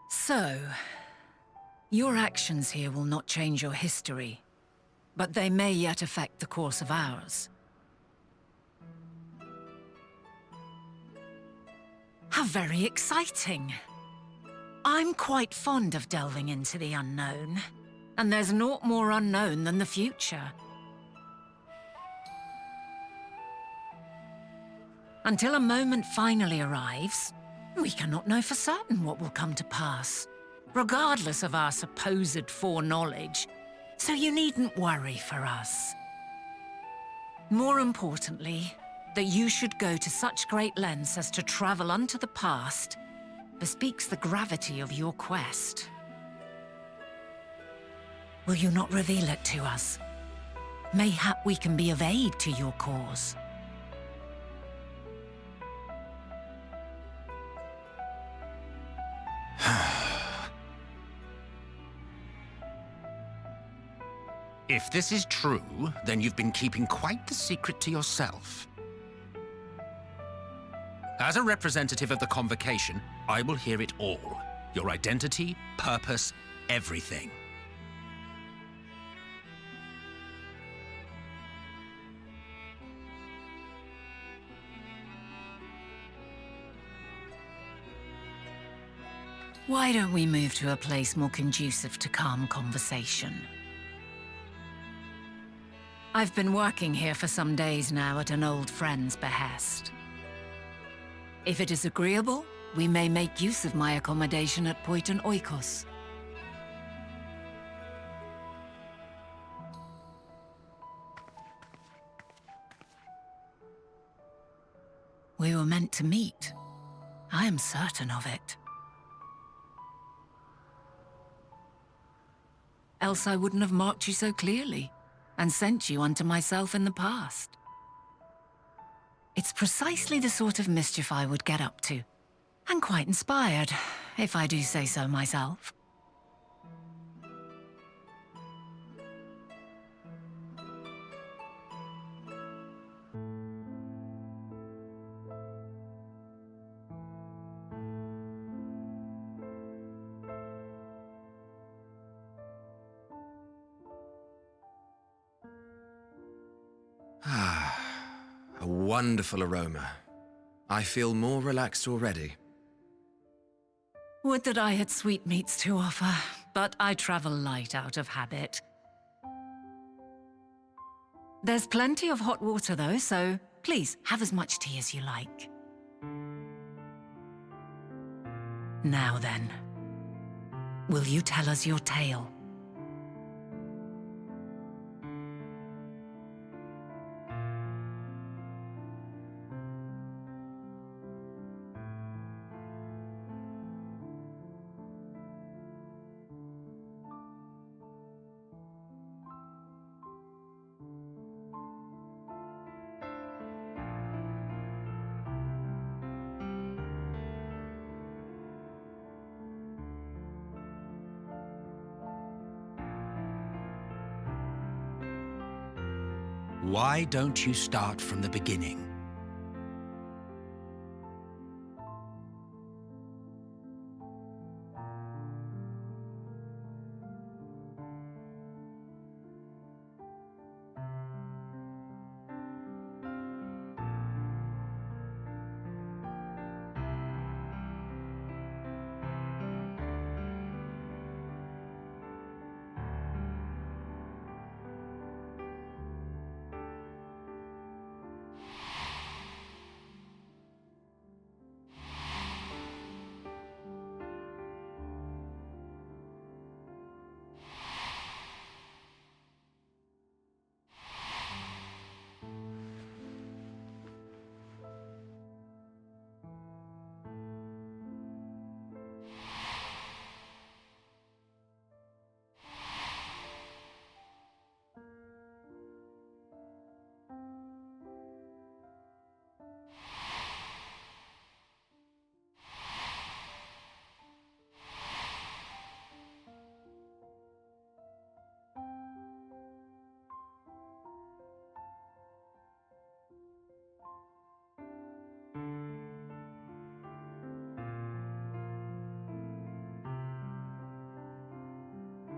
So, your actions here will not change your history, but they may yet affect the course of ours. How very exciting! I'm quite fond of delving into the unknown, and there's naught more unknown than the future. Until a moment finally arrives, we cannot know for certain what will come to pass, regardless of our supposed foreknowledge, so you needn't worry for us. More importantly, that you should go to such great lengths as to travel unto the past bespeaks the gravity of your quest. Will you not reveal it to us? Mayhap we can be of aid to your cause. If this is true, then you've been keeping quite the secret to yourself. As a representative of the Convocation, I will hear it all. Your identity, purpose, everything. Why don't we move to a place more conducive to calm conversation? I've been working here for some days now at an old friend's behest. If it is agreeable, we may make use of my accommodation at Poiton Oikos. We were meant to meet. I am certain of it. Else I wouldn't have marked you so clearly and sent you unto myself in the past. It's precisely the sort of mischief I would get up to, and quite inspired, if I do say so myself. A wonderful aroma. I feel more relaxed already. Would that I had sweetmeats to offer, but I travel light out of habit. There's plenty of hot water though, so please have as much tea as you like. Now then, will you tell us your tale? Why don't you start from the beginning?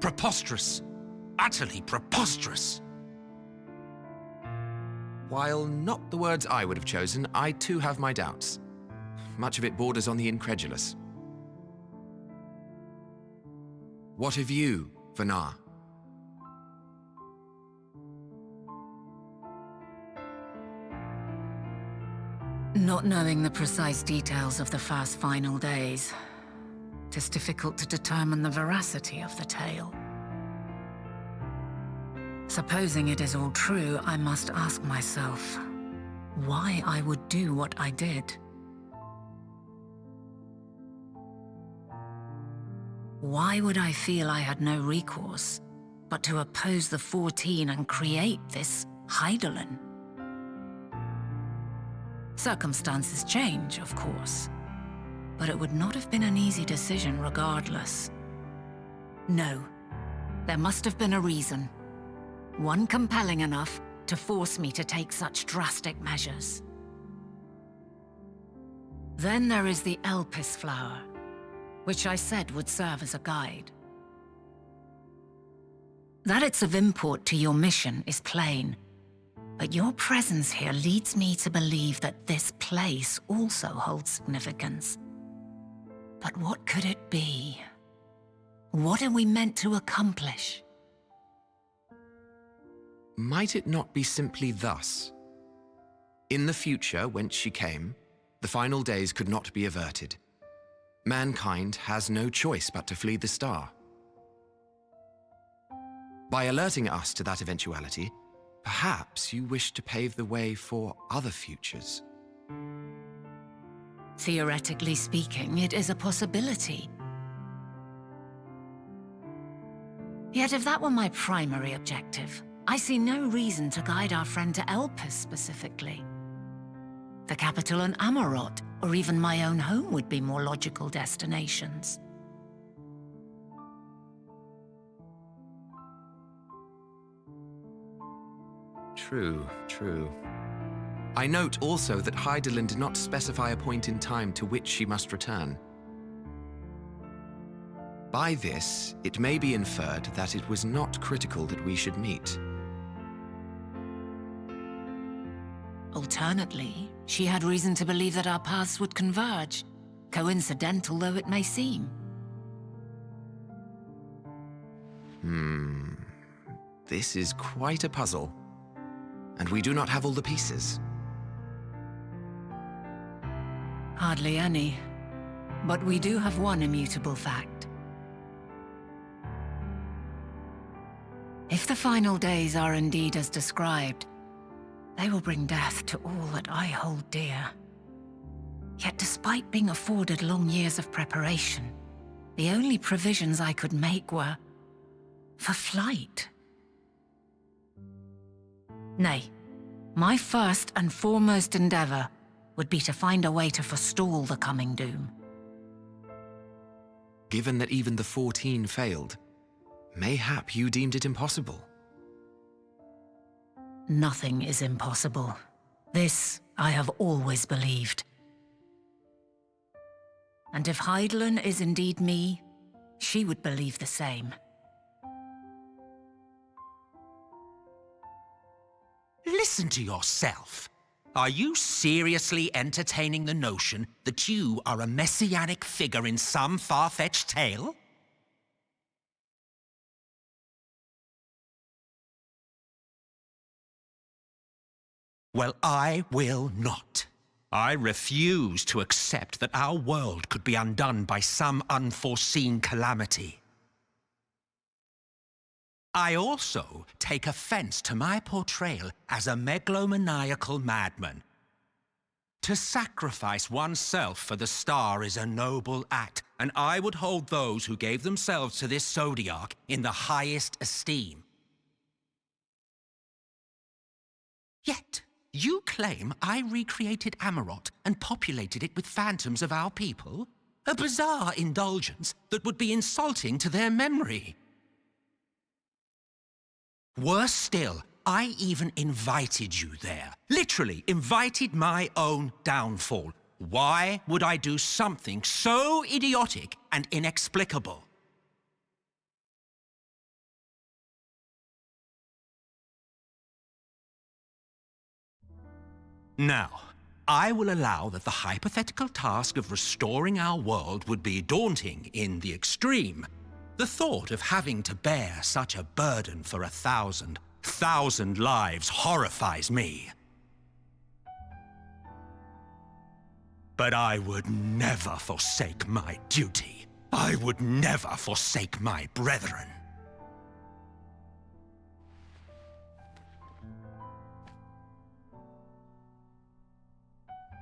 Preposterous. Utterly preposterous. While not the words I would have chosen, I too have my doubts. Much of it borders on the incredulous. What of you, Thavnair? Not knowing the precise details of the first final days, it is difficult to determine the veracity of the tale. Supposing it is all true, I must ask myself why I would do what I did. Why would I feel I had no recourse but to oppose the 14 and create this Hydaelyn? Circumstances change, of course, but it would not have been an easy decision regardless. No, there must have been a reason. One compelling enough to force me to take such drastic measures. Then there is the Elpis flower, which I said would serve as a guide. That it's of import to your mission is plain, but your presence here leads me to believe that this place also holds significance. But what could it be? What are we meant to accomplish? Might it not be simply thus? In the future, whence she came, the final days could not be averted. Mankind has no choice but to flee the star. By alerting us to that eventuality, perhaps you wish to pave the way for other futures. Theoretically speaking, it is a possibility. Yet if that were my primary objective, I see no reason to guide our friend to Elpis specifically. The capital and Amarot, or even my own home would be more logical destinations. True, true. I note also that Hydaelyn did not specify a point in time to which she must return. By this, it may be inferred that it was not critical that we should meet. Alternately, she had reason to believe that our paths would converge, coincidental though it may seem. This is quite a puzzle, and we do not have all the pieces. Hardly any, but we do have one immutable fact. If the final days are indeed as described, they will bring death to all that I hold dear. Yet despite being afforded long years of preparation, the only provisions I could make were for flight. Nay, my first and foremost endeavor would be to find a way to forestall the coming doom. Given that even the 14 failed, mayhap you deemed it impossible. Nothing is impossible. This I have always believed. And if Hydaelyn is indeed me, she would believe the same. Listen to yourself. Are you seriously entertaining the notion that you are a messianic figure in some far-fetched tale? Well, I will not. I refuse to accept that our world could be undone by some unforeseen calamity. I also take offense to my portrayal as a megalomaniacal madman. To sacrifice oneself for the star is a noble act, and I would hold those who gave themselves to this zodiac in the highest esteem. Yet, you claim I recreated Amarot and populated it with phantoms of our people? A bizarre indulgence that would be insulting to their memory. Worse still, I even invited you there. Literally invited my own downfall. Why would I do something so idiotic and inexplicable? Now, I will allow that the hypothetical task of restoring our world would be daunting in the extreme. The thought of having to bear such a burden for 1,000 lives horrifies me. But I would never forsake my duty. I would never forsake my brethren.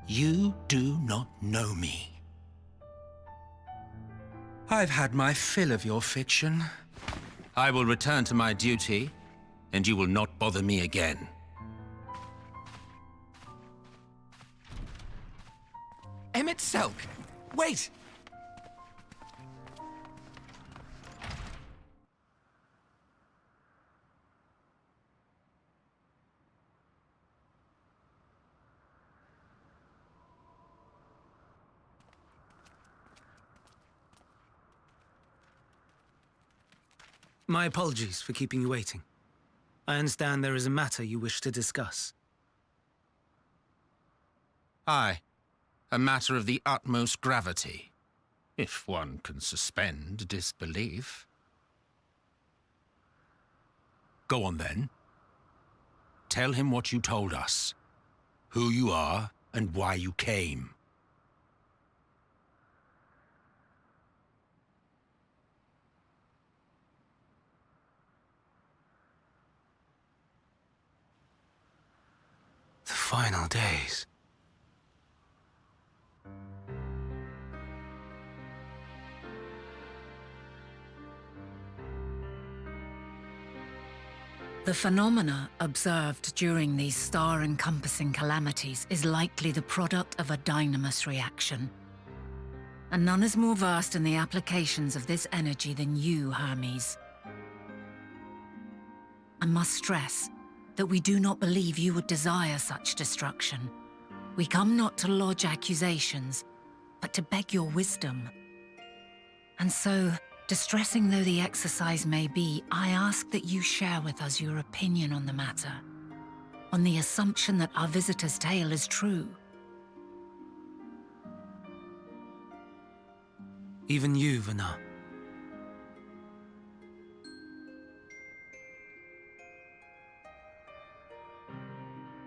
You do not know me. I've had my fill of your fiction. I will return to my duty, and you will not bother me again. Emet-Selch! Wait! My apologies for keeping you waiting. I understand there is a matter you wish to discuss. Aye. A matter of the utmost gravity. If one can suspend disbelief. Go on then. Tell him what you told us. Who you are and why you came. The final days. The phenomena observed during these star-encompassing calamities is likely the product of a dynamis reaction. And none is more versed in the applications of this energy than you, Hermes. I must stress that we do not believe you would desire such destruction. We come not to lodge accusations, but to beg your wisdom. And so, distressing though the exercise may be, I ask that you share with us your opinion on the matter, on the assumption that our visitor's tale is true. Even you, Thavnair.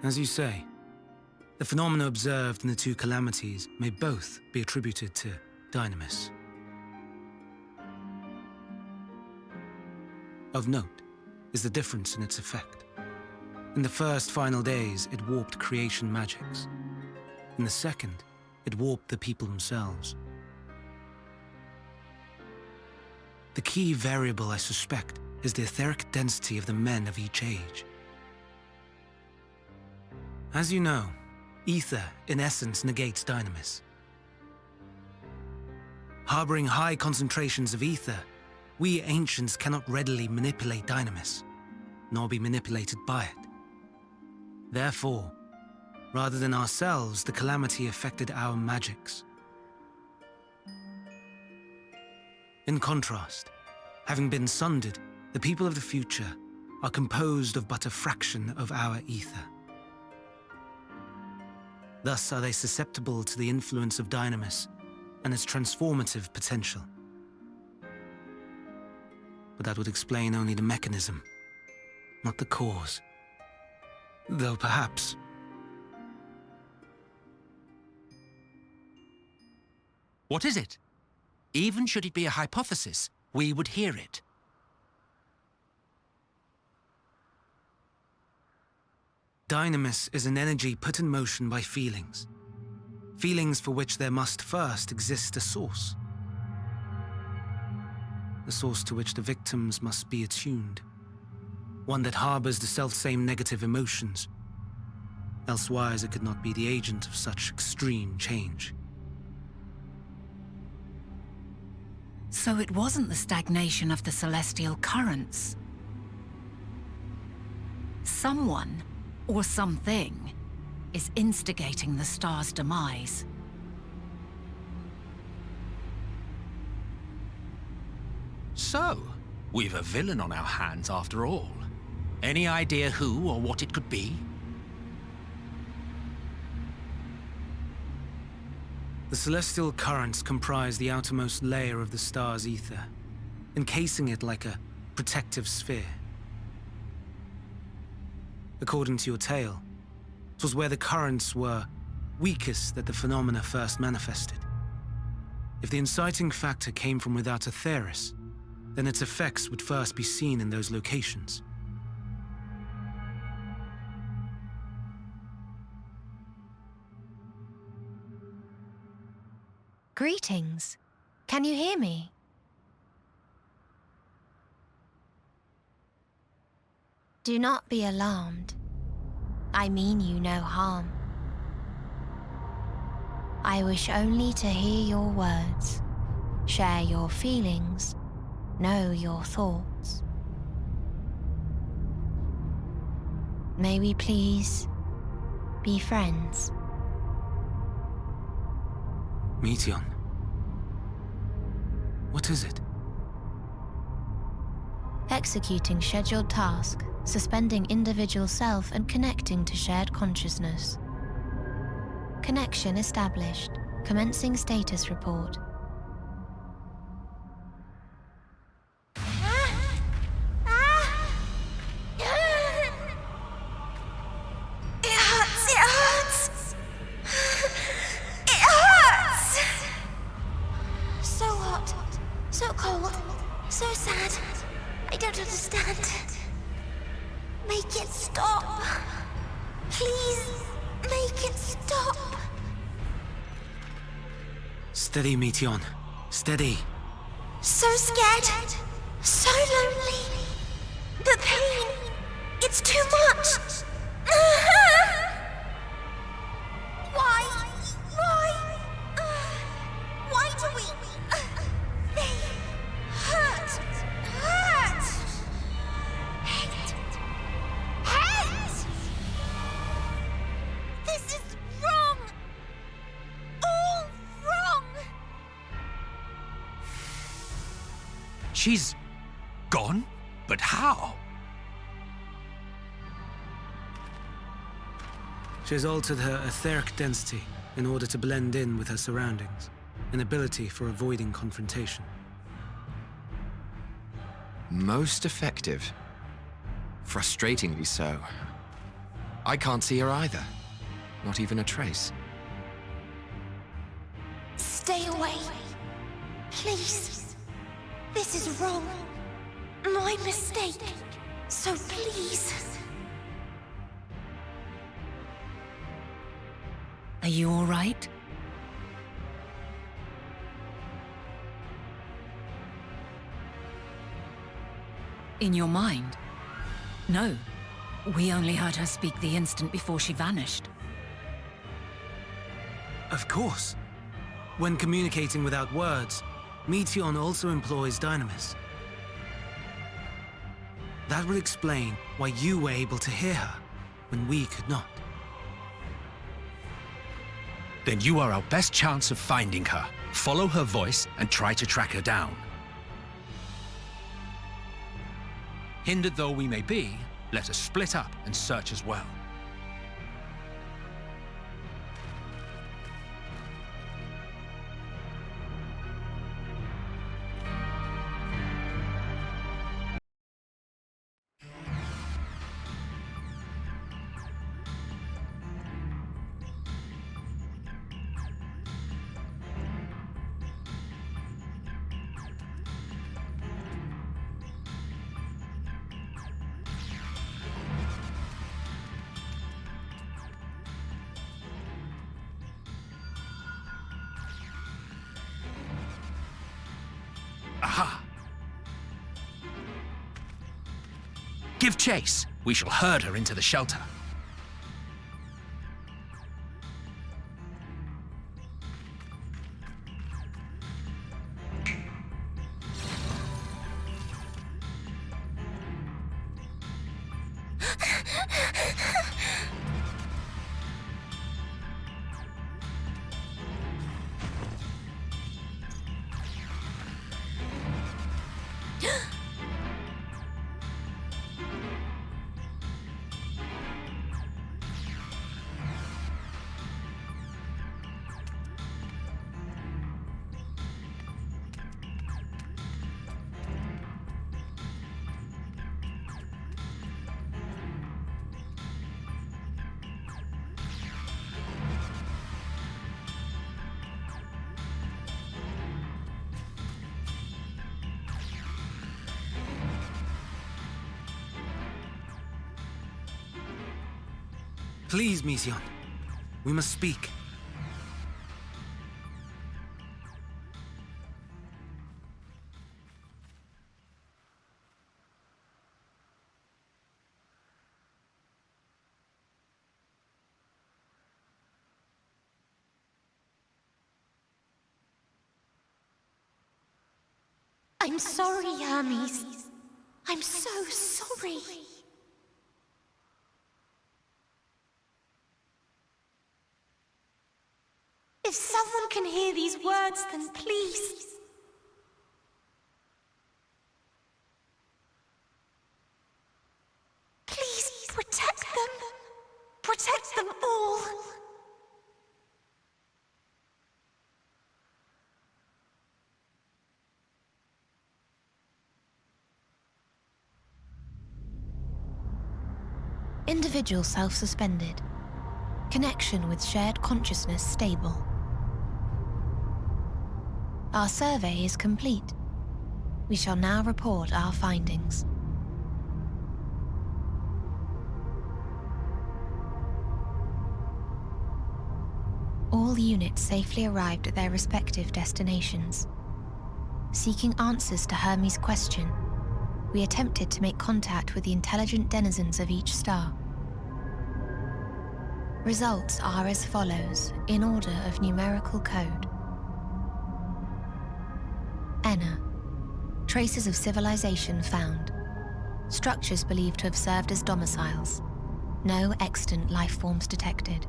As you say, the phenomena observed in the two calamities may both be attributed to dynamis. Of note is the difference in its effect. In the first final days, it warped creation magics. In the second, it warped the people themselves. The key variable, I suspect, is the etheric density of the men of each age. As you know, ether, in essence, negates dynamis. Harboring high concentrations of ether, we ancients cannot readily manipulate dynamis, nor be manipulated by it. Therefore, rather than ourselves, the calamity affected our magics. In contrast, having been sundered, the people of the future are composed of but a fraction of our ether. Thus are they susceptible to the influence of Dynamis and its transformative potential. But that would explain only the mechanism, not the cause. Though perhaps... What is it? Even should it be a hypothesis, we would hear it. Dynamis is an energy put in motion by feelings. Feelings for which there must first exist a source. The source to which the victims must be attuned. One that harbors the selfsame negative emotions. Elsewise it could not be the agent of such extreme change. So it wasn't the stagnation of the celestial currents. Someone, or something, is instigating the star's demise. So, we've a villain on our hands after all. Any idea who or what it could be? The celestial currents comprise the outermost layer of the star's ether, encasing it like a protective sphere. According to your tale, it was where the currents were weakest that the phenomena first manifested. If the inciting factor came from without Aetheris, then its effects would first be seen in those locations. Greetings. Can you hear me? Do not be alarmed. I mean you no harm. I wish only to hear your words, share your feelings, know your thoughts. May we please be friends? Meteion. What is it? Executing scheduled task, suspending individual self and connecting to shared consciousness. Connection established. Commencing status report. Steady, Meteion. Steady. So scared. So lonely. The pain. It's too much. Why? Why do we... They hurt. Hate. This is wrong. All wrong. She's gone? But how? She has altered her etheric density in order to blend in with her surroundings, an ability for avoiding confrontation. Most effective. Frustratingly so. I can't see her either. Not even a trace. Stay away. Please. This is wrong. My mistake. So please. Are you all right? In your mind? No. We only heard her speak the instant before she vanished. Of course. When communicating without words, Meteion also employs Dynamis. That would explain why you were able to hear her, when we could not. Then you are our best chance of finding her. Follow her voice and try to track her down. Hindered though we may be, let us split up and search as well. Aha! Give chase. We shall herd her into the shelter. Please, Mission. We must speak. I'm sorry, Hermes. I'm so sorry. If someone can hear these words, then please. Please protect them. Protect them all. Individual self-suspended. Connection with shared consciousness stable. Our survey is complete. We shall now report our findings. All units safely arrived at their respective destinations. Seeking answers to Hermes' question, we attempted to make contact with the intelligent denizens of each star. Results are as follows, in order of numerical code. Enna. Traces of civilization found. Structures believed to have served as domiciles. No extant life forms detected.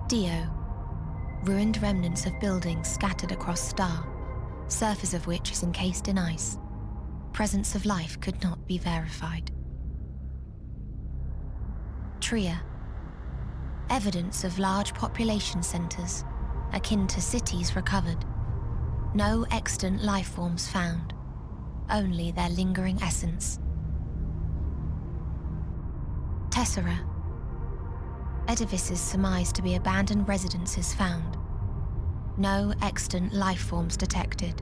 Dio. Ruined remnants of buildings scattered across star, surface of which is encased in ice. Presence of life could not be verified. Tria. Evidence of large population centers, akin to cities recovered. No extant life forms found, only their lingering essence. Tessera. Edifices surmised to be abandoned residences found. No extant life forms detected.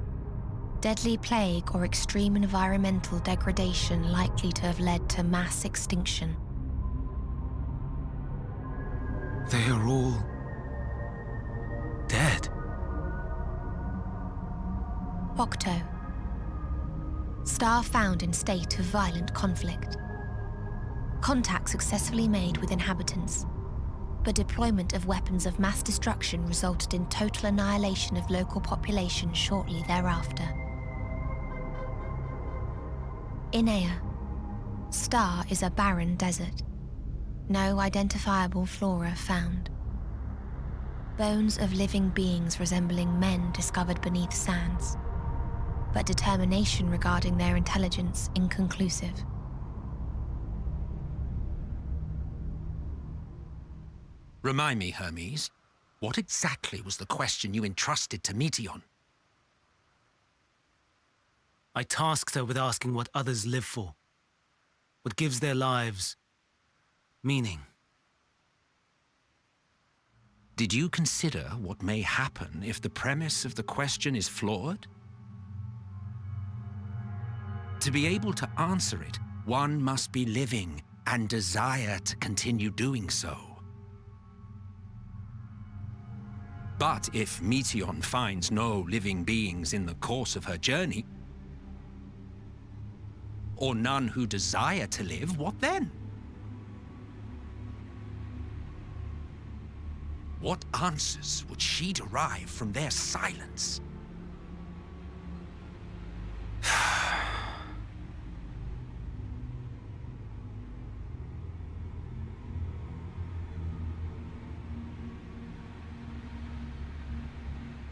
Deadly plague or extreme environmental degradation likely to have led to mass extinction. They are all dead. Octo. Star found in state of violent conflict. Contact successfully made with inhabitants, but deployment of weapons of mass destruction resulted in total annihilation of local population shortly thereafter. Inea. Star is a barren desert. No identifiable flora found. Bones of living beings resembling men discovered beneath sands, but determination regarding their intelligence inconclusive. Remind me, Hermes, what exactly was the question you entrusted to Meteion? I tasked her with asking what others live for, what gives their lives meaning. Did you consider what may happen if the premise of the question is flawed? To be able to answer it, one must be living and desire to continue doing so. But if Meteion finds no living beings in the course of her journey, or none who desire to live, what then? What answers would she derive from their silence?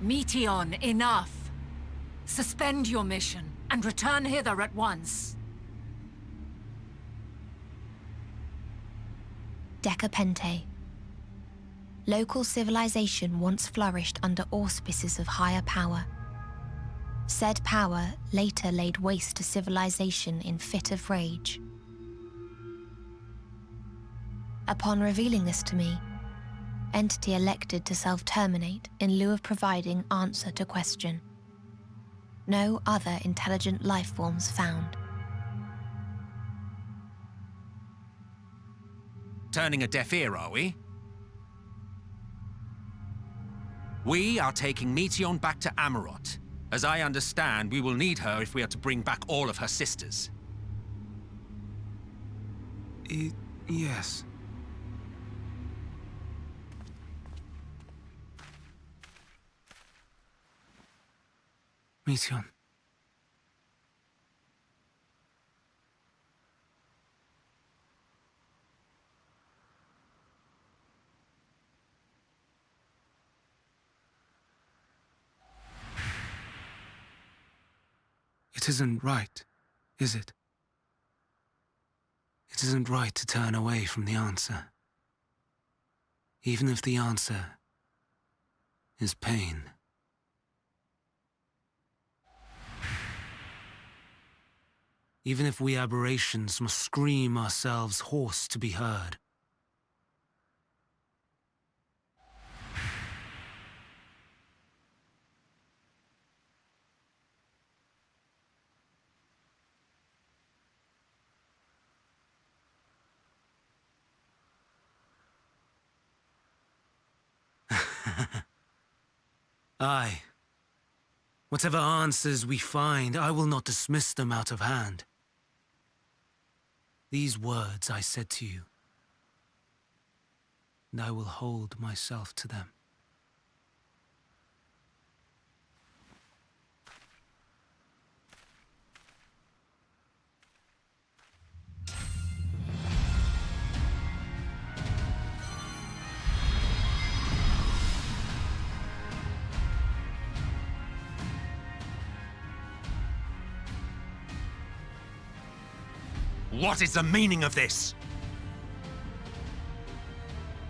Meteion, enough! Suspend your mission and return hither at once. Decapente. Local civilization once flourished under auspices of higher power. Said power later laid waste to civilization in fit of rage. Upon revealing this to me, entity elected to self-terminate in lieu of providing answer to question. No other intelligent life forms found. Turning a deaf ear, are we? We are taking Meteion back to Amarot. As I understand, we will need her if we are to bring back all of her sisters. Yes. Meteion. It isn't right, is it? It isn't right to turn away from the answer. Even if the answer is pain. Even if we aberrations must scream ourselves hoarse to be heard. Aye. Whatever answers we find, I will not dismiss them out of hand. These words I said to you, and I will hold myself to them. What is the meaning of this?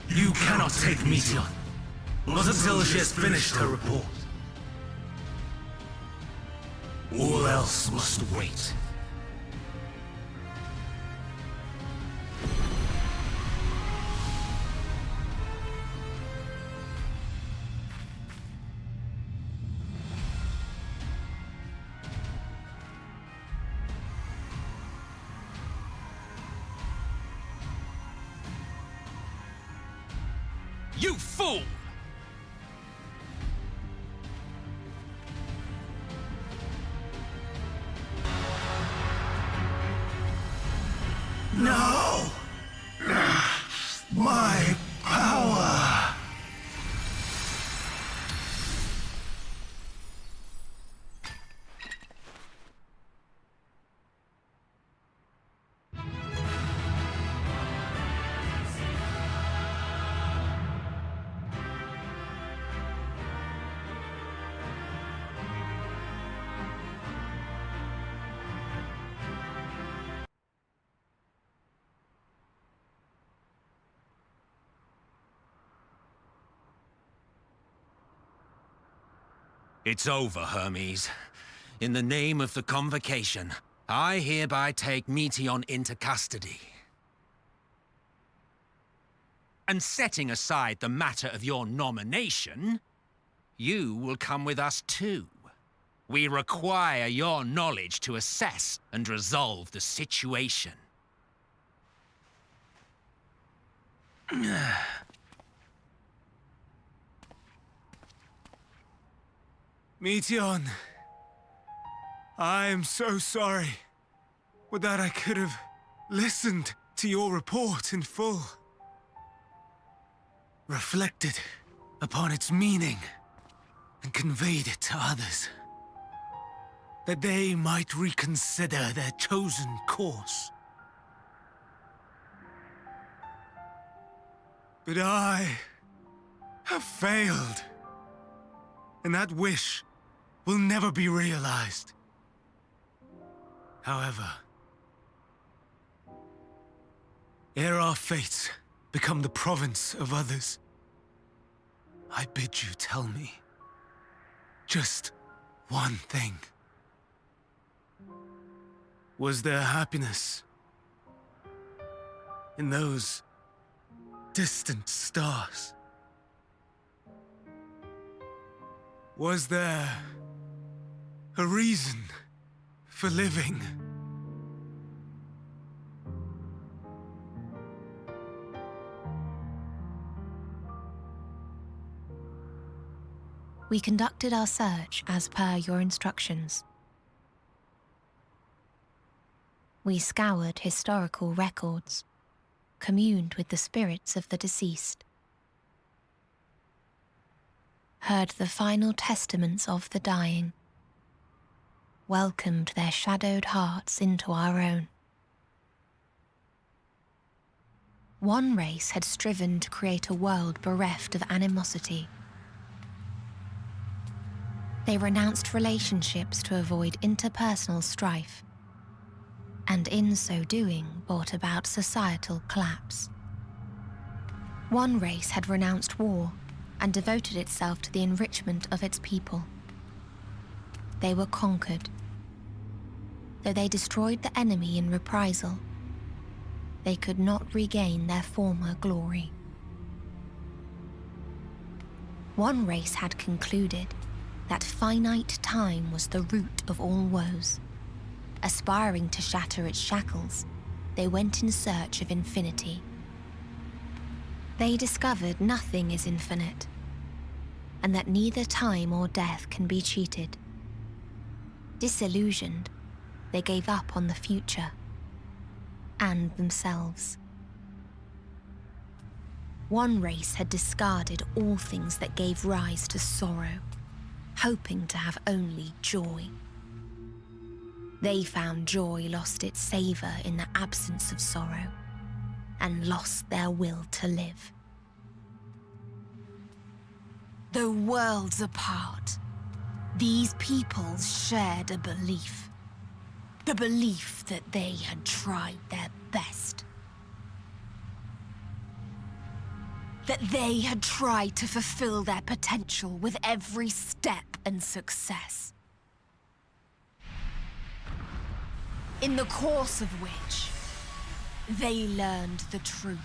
You cannot take Meteion, not until she has finished her report. All else must wait. You fool! No! My power! It's over, Hermes. In the name of the Convocation, I hereby take Meteion into custody. And setting aside the matter of your nomination, you will come with us too. We require your knowledge to assess and resolve the situation. Meteion, I am so sorry. Would that I could have listened to your report in full. Reflected upon its meaning and conveyed it to others, that they might reconsider their chosen course. But I have failed, and that wish will never be realized. However, ere our fates become the province of others, I bid you tell me just one thing. Was there happiness in those distant stars? Was there a reason for living? We conducted our search as per your instructions. We scoured historical records, communed with the spirits of the deceased, heard the final testaments of the dying, welcomed their shadowed hearts into our own. One race had striven to create a world bereft of animosity. They renounced relationships to avoid interpersonal strife, and in so doing brought about societal collapse. One race had renounced war and devoted itself to the enrichment of its people. They were conquered. Though they destroyed the enemy in reprisal, they could not regain their former glory. One race had concluded that finite time was the root of all woes. Aspiring to shatter its shackles, they went in search of infinity. They discovered nothing is infinite, and that neither time or death can be cheated. Disillusioned, they gave up on the future and themselves. One race had discarded all things that gave rise to sorrow, hoping to have only joy. They found joy lost its savor in the absence of sorrow, and lost their will to live. Though worlds apart, these peoples shared a belief. The belief that they had tried their best. That they had tried to fulfill their potential with every step and success. In the course of which, they learned the truth.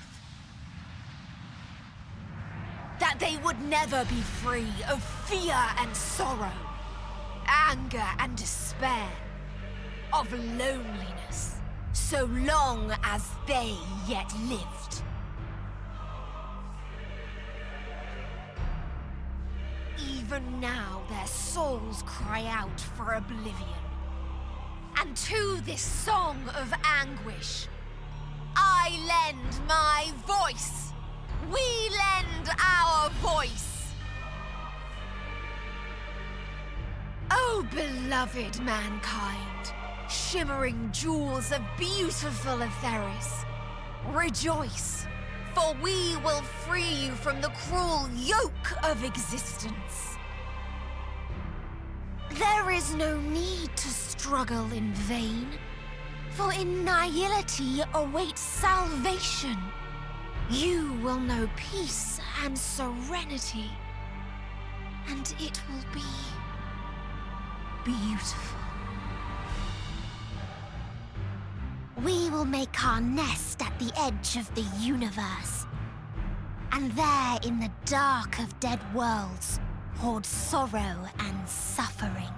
That they would never be free of fear and sorrow, anger and despair, of loneliness, so long as they yet lived. Even now their souls cry out for oblivion. And to this song of anguish, I lend my voice. We lend our voice. Oh, beloved mankind, shimmering jewels of beautiful Etheris, rejoice, for we will free you from the cruel yoke of existence. There is no need to struggle in vain, for in nihility awaits salvation. You will know peace and serenity, and it will be beautiful. We will make our nest at the edge of the universe. And there, in the dark of dead worlds, hoard sorrow and suffering.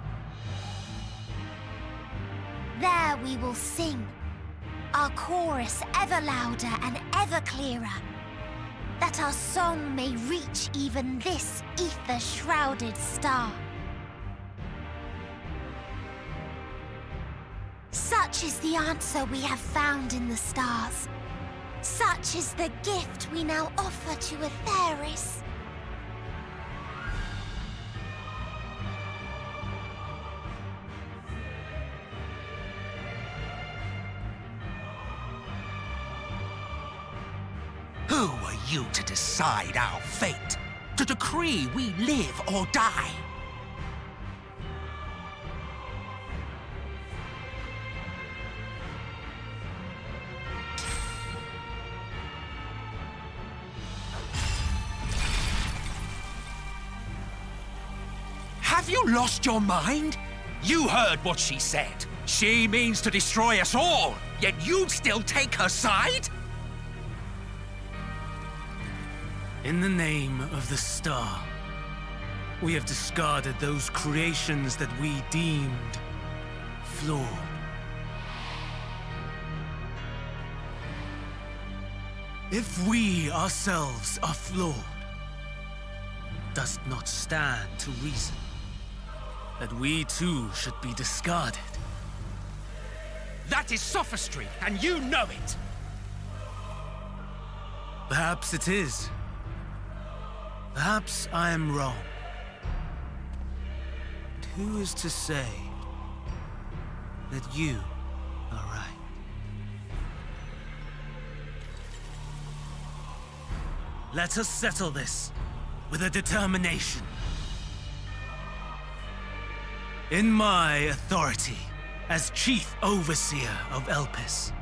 There we will sing, our chorus ever louder and ever clearer, that our song may reach even this ether-shrouded star. Such is the answer we have found in the stars. Such is the gift we now offer to Etheris. Who are you to decide our fate? To decree we live or die? Have you lost your mind? You heard what she said. She means to destroy us all, yet you'd still take her side? In the name of the star, we have discarded those creations that we deemed flawed. If we ourselves are flawed, does not stand to reason that we too should be discarded. That is sophistry, and you know it! Perhaps it is. Perhaps I am wrong. But who is to say that you are right? Let us settle this with a determination. In my authority as Chief Overseer of Elpis,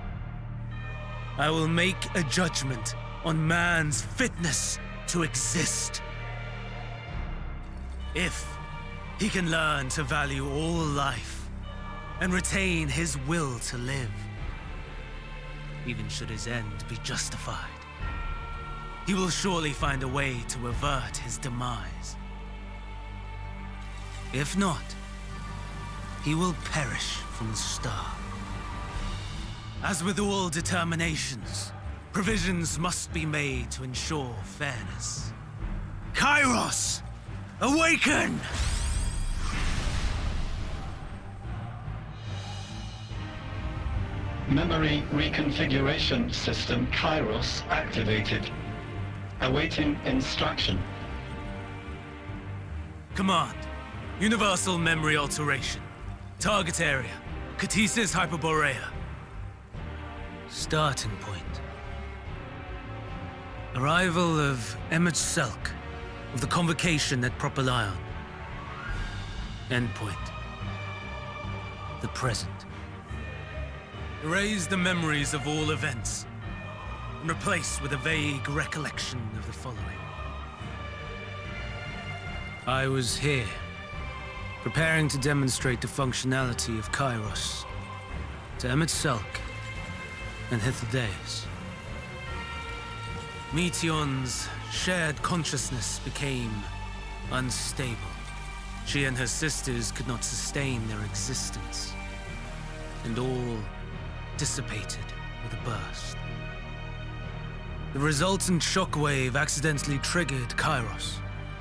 I will make a judgment on man's fitness to exist. If he can learn to value all life and retain his will to live, even should his end be justified, he will surely find a way to avert his demise. If not, he will perish from the start. As with all determinations, provisions must be made to ensure fairness. Kairos! Awaken! Memory reconfiguration system Kairos activated. Awaiting instruction. Command. Universal memory alteration. Target area. Catesis Hyperborea. Starting point. Arrival of Emet-Selch of the Convocation at Propylion. Endpoint. The present. Erase the memories of all events and replace with a vague recollection of the following. I was here, preparing to demonstrate the functionality of Kairos to Emet-Selch and Hythlodaeus. Meteion's shared consciousness became unstable. She and her sisters could not sustain their existence, and all dissipated with a burst. The resultant shockwave accidentally triggered Kairos,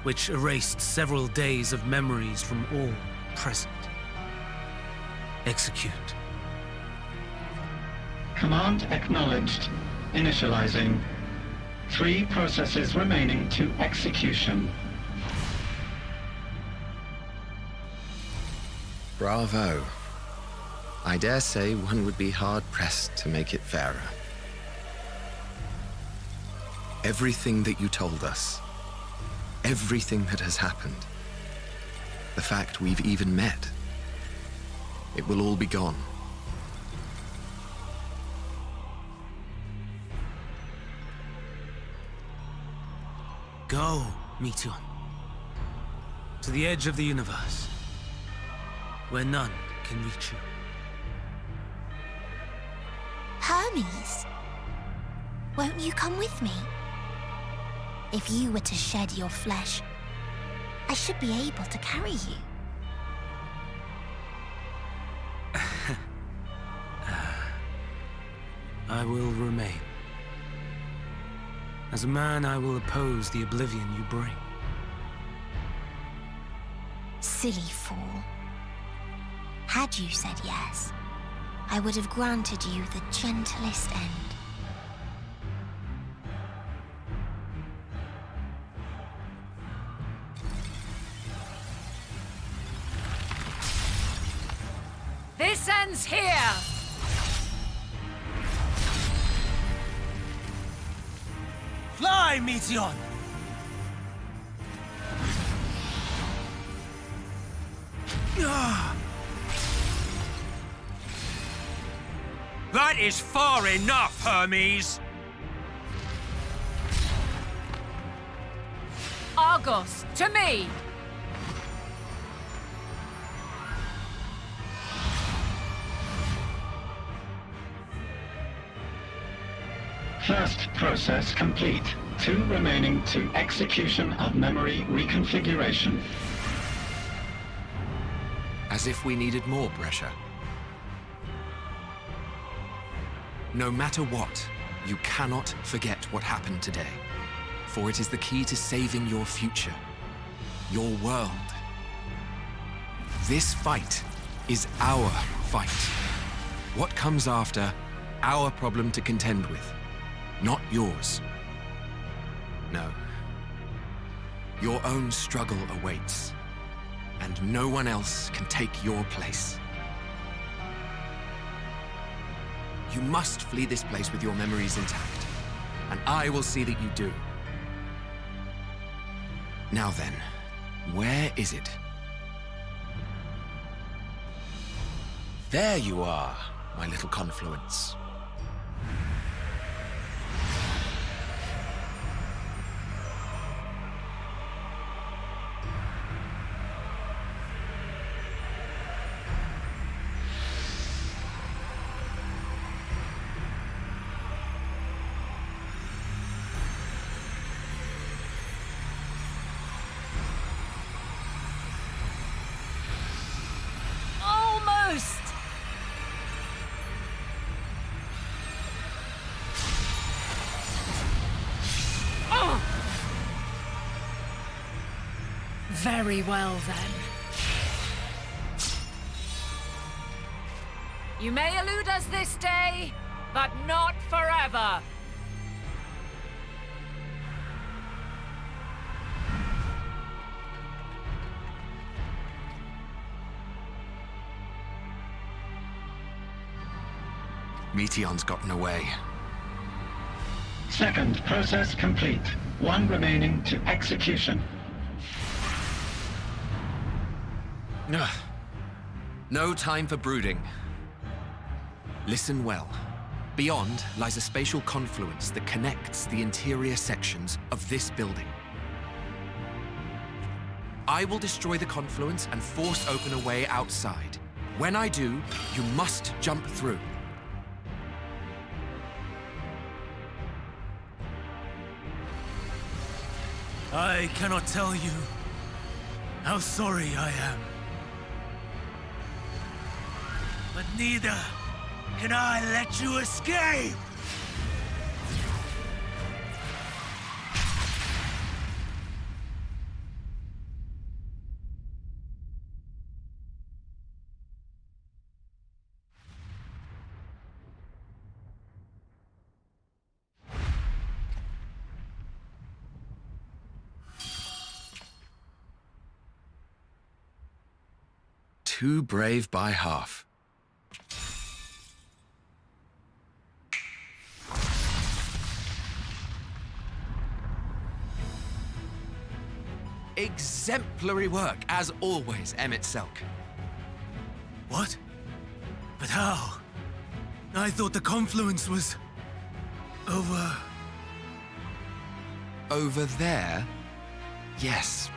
which erased several days of memories from all present. Execute. Command acknowledged. Initializing. 3 processes remaining to execution. Bravo. I dare say one would be hard-pressed to make it fairer. Everything that you told us, everything that has happened, the fact we've even met, it will all be gone. Go, Meteion. To the edge of the universe. where none can reach you. Hermes? Won't you come with me? If you were to shed your flesh, I should be able to carry you. I will remain. As a man, I will oppose the oblivion you bring. Silly fool. Had you said yes, I would have granted you the gentlest end. This ends here! Fly, Meteion! That is far enough, Hermes! Argos, to me! First process complete. 2 remaining to execution of memory reconfiguration. As if we needed more pressure. No matter what, you cannot forget what happened today. For it is the key to saving your future. Your world. This fight is our fight. What comes after, our problem to contend with. Not yours. No. Your own struggle awaits. And no one else can take your place. You must flee this place with your memories intact. And I will see that you do. Now then, where is it? There you are, my little confluence. Very well, then. You may elude us this day, but not forever. Meteion's gotten away. Second process complete. 1 remaining to execution. No time for brooding. Listen well. Beyond lies a spatial confluence that connects the interior sections of this building. I will destroy the confluence and force open a way outside. When I do, you must jump through. I cannot tell you how sorry I am. But neither can I let you escape! Too brave by half. Exemplary work, as always, Emet-Selch. What? But how? I thought the confluence was... over... Over there? Yes.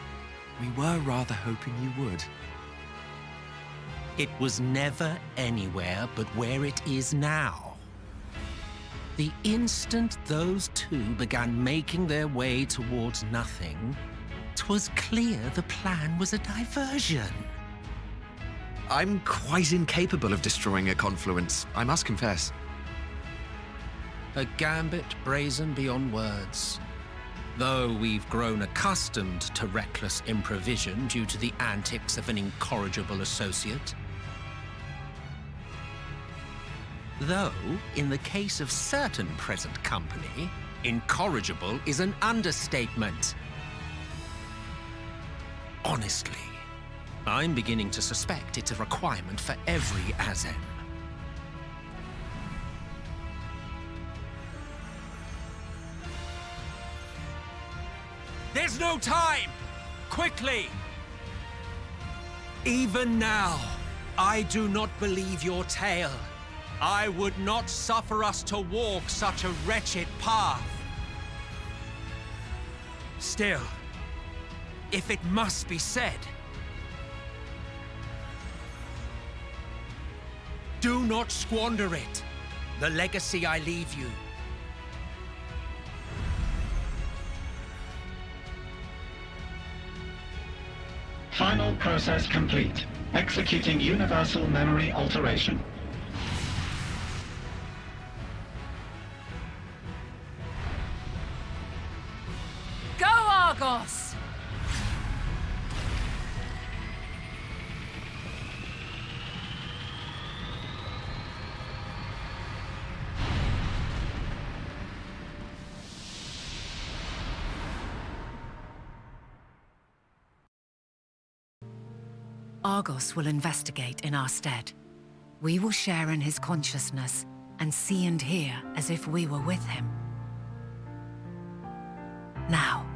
We were rather hoping you would. It was never anywhere but where it is now. The instant those two began making their way towards nothing, 'twas clear the plan was a diversion. I'm quite incapable of destroying a confluence, I must confess. A gambit brazen beyond words. Though we've grown accustomed to reckless improvision due to the antics of an incorrigible associate. Though, in the case of certain present company, incorrigible is an understatement. Honestly, I'm beginning to suspect it's a requirement for every Azem. There's no time! Quickly! Even now, I do not believe your tale. I would not suffer us to walk such a wretched path. Still, if it must be said, do not squander it, the legacy I leave you. Final process complete. Executing universal memory alteration. Go, Argos! Argos will investigate in our stead. We will share in his consciousness and see and hear as if we were with him. Now,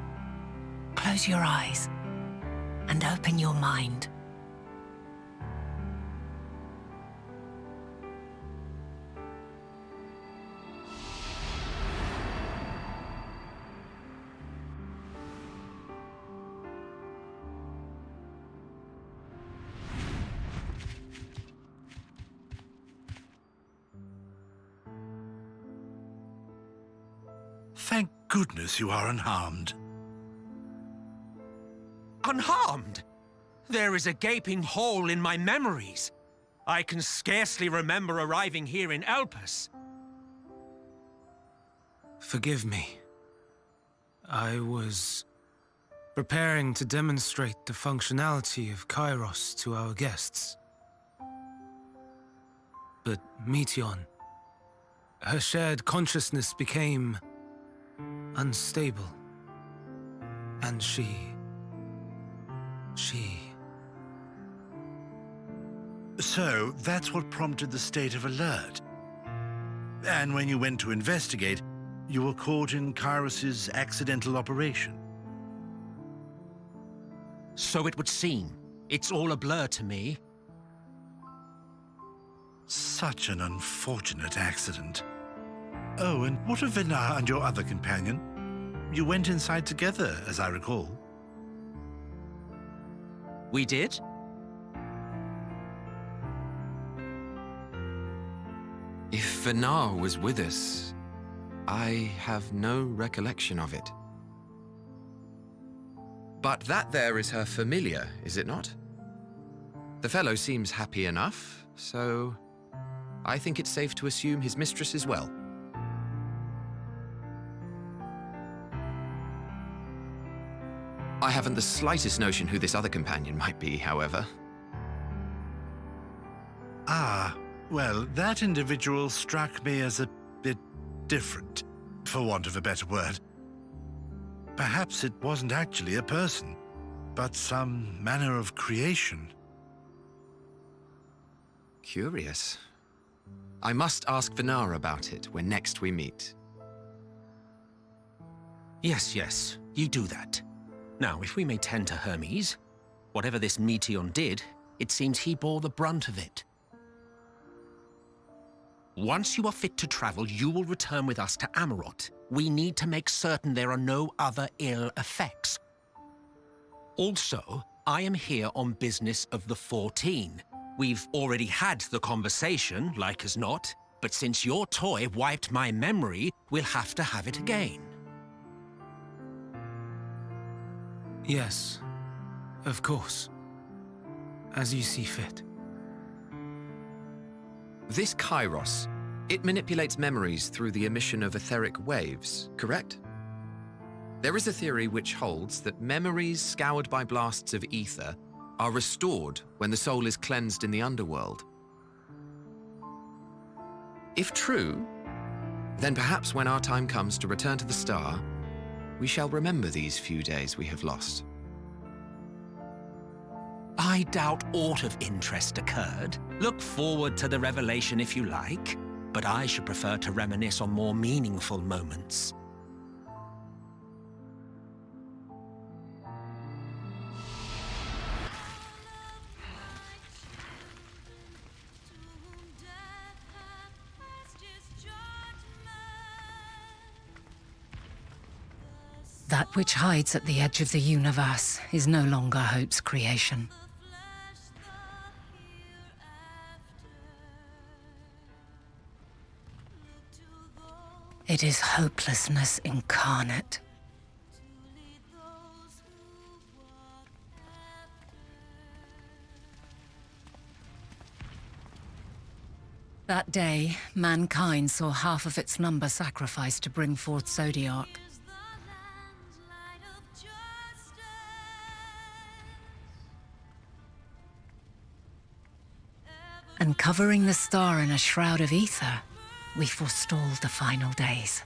close your eyes and open your mind. Thank goodness you are unharmed. Unharmed? There is a gaping hole in my memories. I can scarcely remember arriving here in Elpis. Forgive me. I was preparing to demonstrate the functionality of Kairos to our guests. But Meteion, her shared consciousness became unstable. And she... So, that's what prompted the state of alert. And when you went to investigate, you were caught in Kairos's accidental operation. So it would seem. It's all a blur to me. Such an unfortunate accident. Oh, and what of Venar and your other companion? You went inside together, as I recall. We did? If Venar was with us, I have no recollection of it. But that there is her familiar, is it not? The fellow seems happy enough, so I think it's safe to assume his mistress is well. I haven't the slightest notion who this other companion might be, however. Ah, well, that individual struck me as a bit different, for want of a better word. Perhaps it wasn't actually a person, but some manner of creation. Curious. I must ask Venar about it when next we meet. Yes, you do that. Now, if we may tend to Hermes, whatever this Meteion did, it seems he bore the brunt of it. Once you are fit to travel, you will return with us to Amarot. We need to make certain there are no other ill effects. Also, I am here on business of the 14. We've already had the conversation, like as not, but since your toy wiped my memory, we'll have to have it again. Yes, of course. As you see fit. This Kairos, it manipulates memories through the emission of etheric waves, correct? There is a theory which holds that memories scoured by blasts of ether are restored when the soul is cleansed in the underworld. If true, then perhaps when our time comes to return to the star, we shall remember these few days we have lost. I doubt aught of interest occurred. Look forward to the revelation if you like, but I should prefer to reminisce on more meaningful moments. That which hides at the edge of the universe is no longer hope's creation. It is hopelessness incarnate. That day, mankind saw half of its number sacrificed to bring forth Zodiark. And covering the star in a shroud of ether, we forestalled the final days.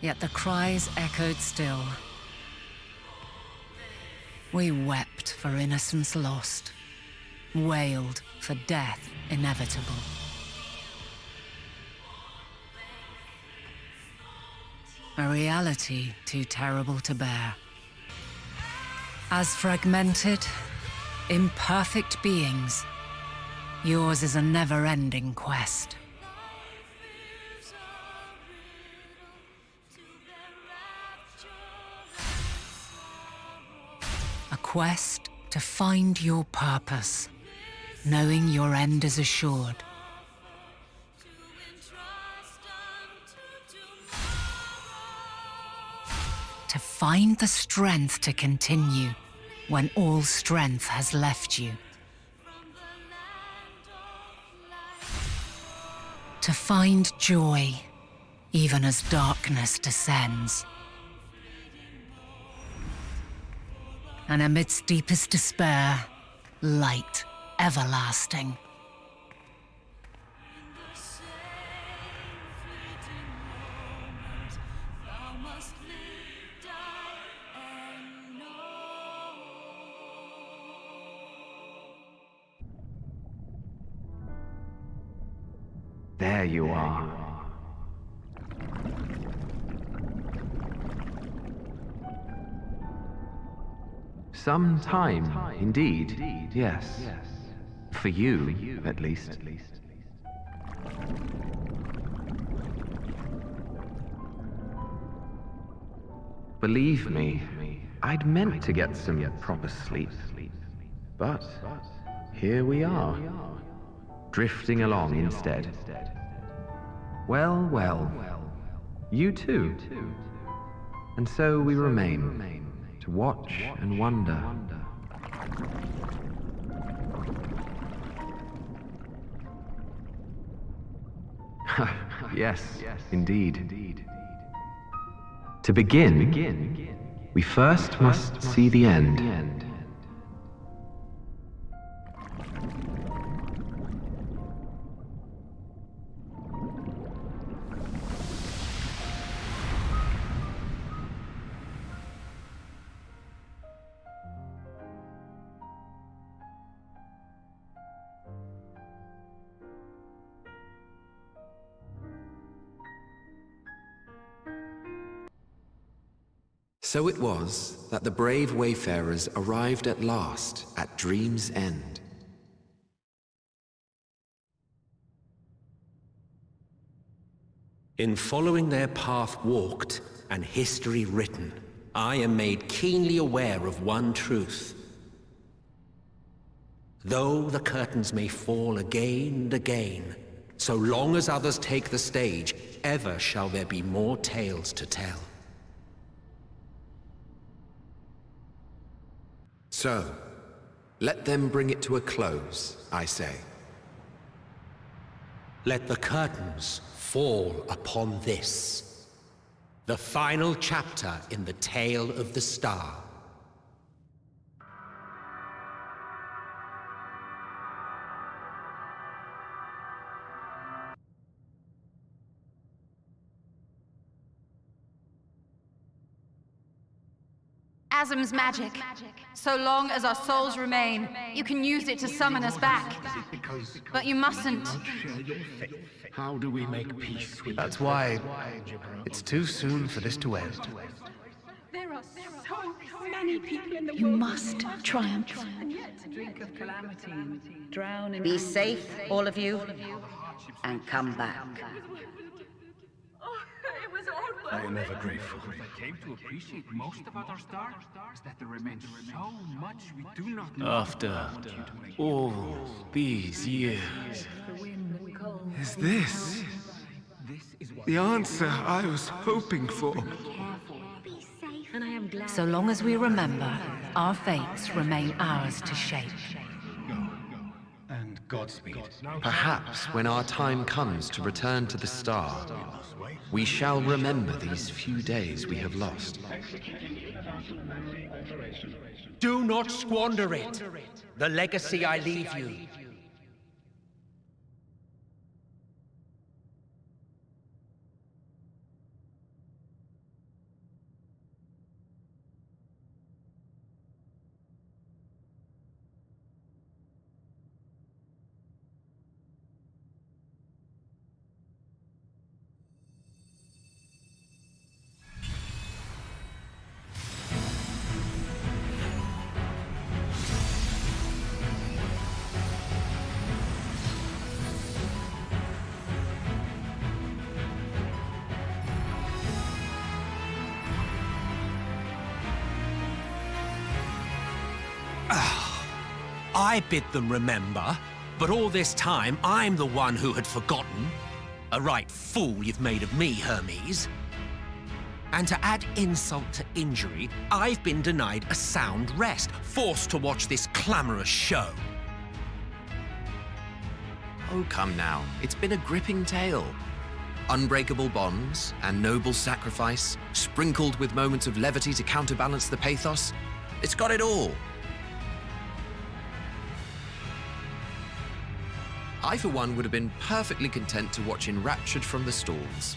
Yet the cries echoed still. We wept for innocence lost, wailed for death inevitable. A reality too terrible to bear. As fragmented, imperfect beings, yours is a never-ending quest. A quest to find your purpose, knowing your end is assured. To find the strength to continue when all strength has left you. To find joy, even as darkness descends. And amidst deepest despair, light everlasting. There you are. Some time, indeed, yes. For you, at least. Believe me, I'd meant to get some proper sleep. But here we are, drifting along instead. Well, well, you too. And so we remain, to watch and wonder. Yes, indeed. To begin, we first must see the end. So it was that the brave wayfarers arrived at last at Dream's End. In following their path walked and history written, I am made keenly aware of one truth. Though the curtains may fall again and again, so long as others take the stage, ever shall there be more tales to tell. So, let them bring it to a close, I say. Let the curtains fall upon this, the final chapter in the tale of the star. Asm's magic. So long as our souls remain, you can use it to summon us back. But you mustn't. How do we make peace with That's why it's too soon for this to end. There are so many people in the world. You must triumph. Drink of calamity, drown in... Be safe, all of you, and come back. I am ever grateful. I came to appreciate most about our star is that there remains so much we do not know. After all these years, is this the answer I was hoping for? So long as we remember, our fates remain ours to shape. And Godspeed. Perhaps when our time comes to return to the star, we shall remember these few days we have lost. Do not squander it. The legacy I leave you. I bid them remember, but all this time I'm the one who had forgotten. A right fool you've made of me, Hermes. And to add insult to injury, I've been denied a sound rest, forced to watch this clamorous show. Oh, come now. It's been a gripping tale. Unbreakable bonds and noble sacrifice, sprinkled with moments of levity to counterbalance the pathos. It's got it all. I, for one, would have been perfectly content to watch enraptured from the stalls.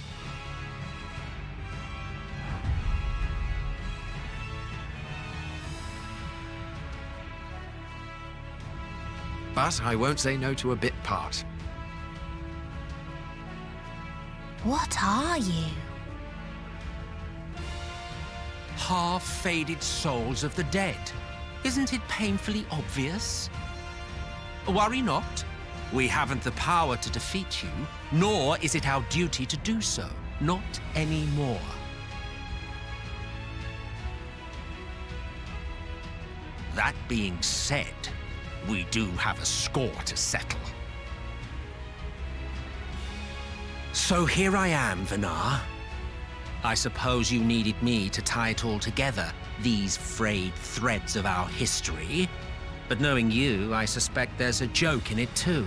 But I won't say no to a bit part. What are you? Half-faded souls of the dead. Isn't it painfully obvious? Worry not. We haven't the power to defeat you, nor is it our duty to do so. Not anymore. That being said, we do have a score to settle. So here I am, Thavnair. I suppose you needed me to tie it all together, these frayed threads of our history. But knowing you, I suspect there's a joke in it too.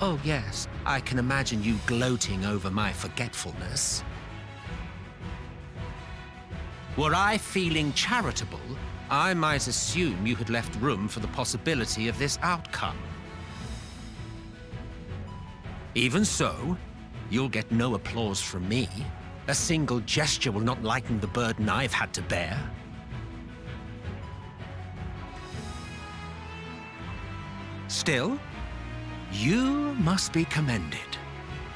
Oh yes, I can imagine you gloating over my forgetfulness. Were I feeling charitable, I might assume you had left room for the possibility of this outcome. Even so, you'll get no applause from me. A single gesture will not lighten the burden I've had to bear. Still, you must be commended.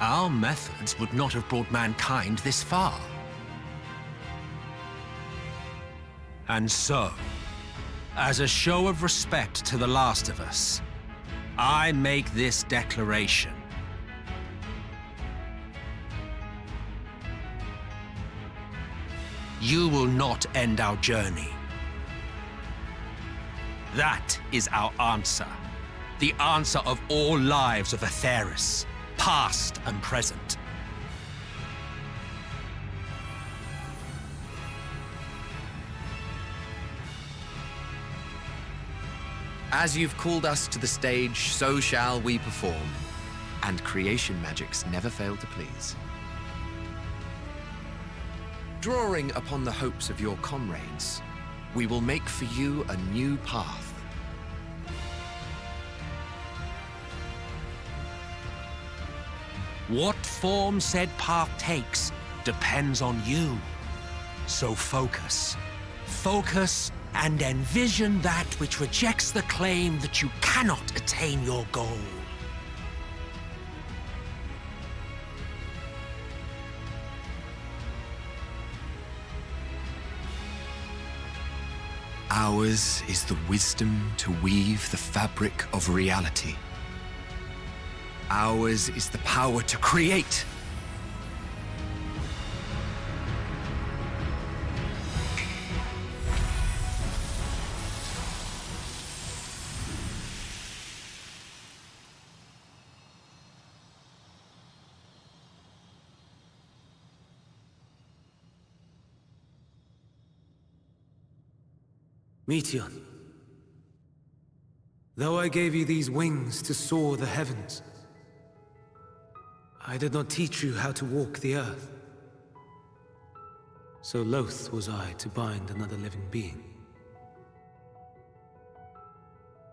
Our methods would not have brought mankind this far. And so, as a show of respect to the last of us, I make this declaration. You will not end our journey. That is our answer. The answer of all lives of Aetheris, past and present. As you've called us to the stage, so shall we perform. And creation magics never fail to please. Drawing upon the hopes of your comrades, we will make for you a new path. What form said path takes depends on you. So focus. Focus and envision that which rejects the claim that you cannot attain your goal. Ours is the wisdom to weave the fabric of reality. Ours is the power to create. Meteion, though I gave you these wings to soar the heavens, I did not teach you how to walk the earth. So loath was I to bind another living being.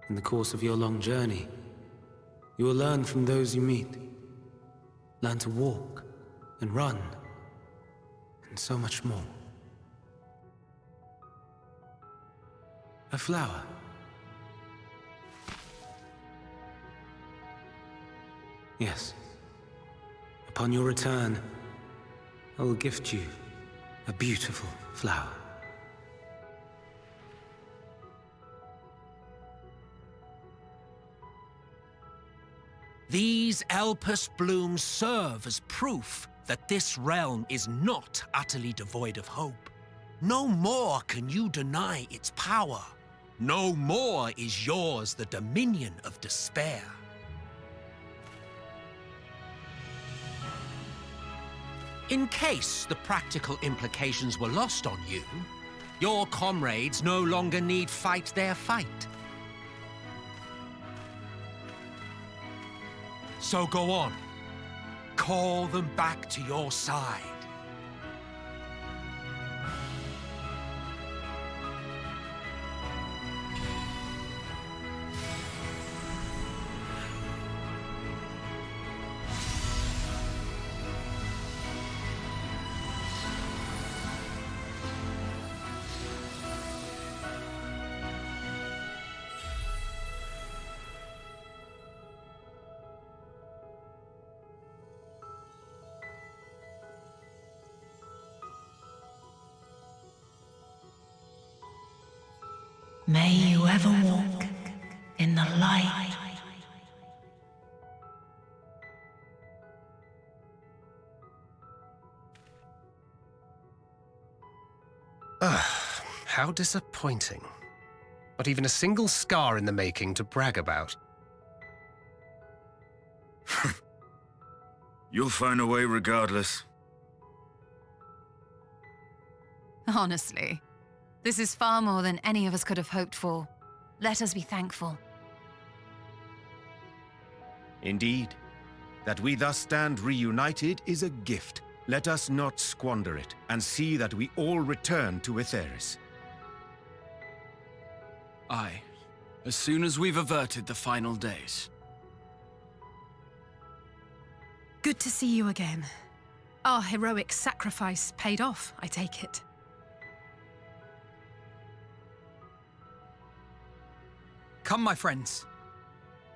In the course of your long journey, you will learn from those you meet. Learn to walk and run, and so much more. A flower. Yes. Upon your return, I will gift you a beautiful flower. These Elpis blooms serve as proof that this realm is not utterly devoid of hope. No more can you deny its power. No more is yours the dominion of despair. In case the practical implications were lost on you, your comrades no longer need fight their fight. So go on. Call them back to your side. May you ever walk in the light. How disappointing. Not even a single scar in the making to brag about. You'll find a way regardless. Honestly, this is far more than any of us could have hoped for. Let us be thankful. Indeed. That we thus stand reunited is a gift. Let us not squander it, and see that we all return to Aetheris. Aye. As soon as we've averted the final days. Good to see you again. Our heroic sacrifice paid off, I take it. Come, my friends.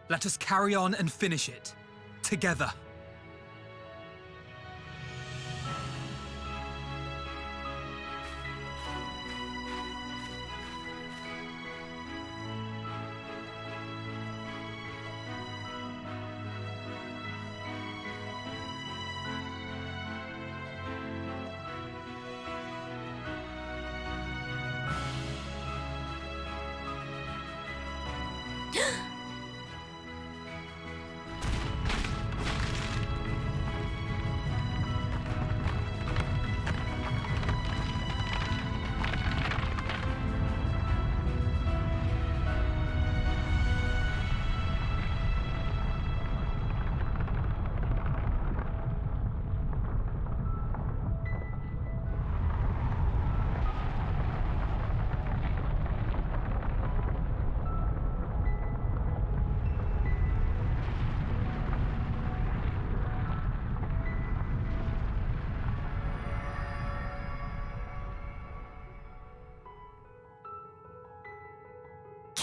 Let us carry on and finish it. Together.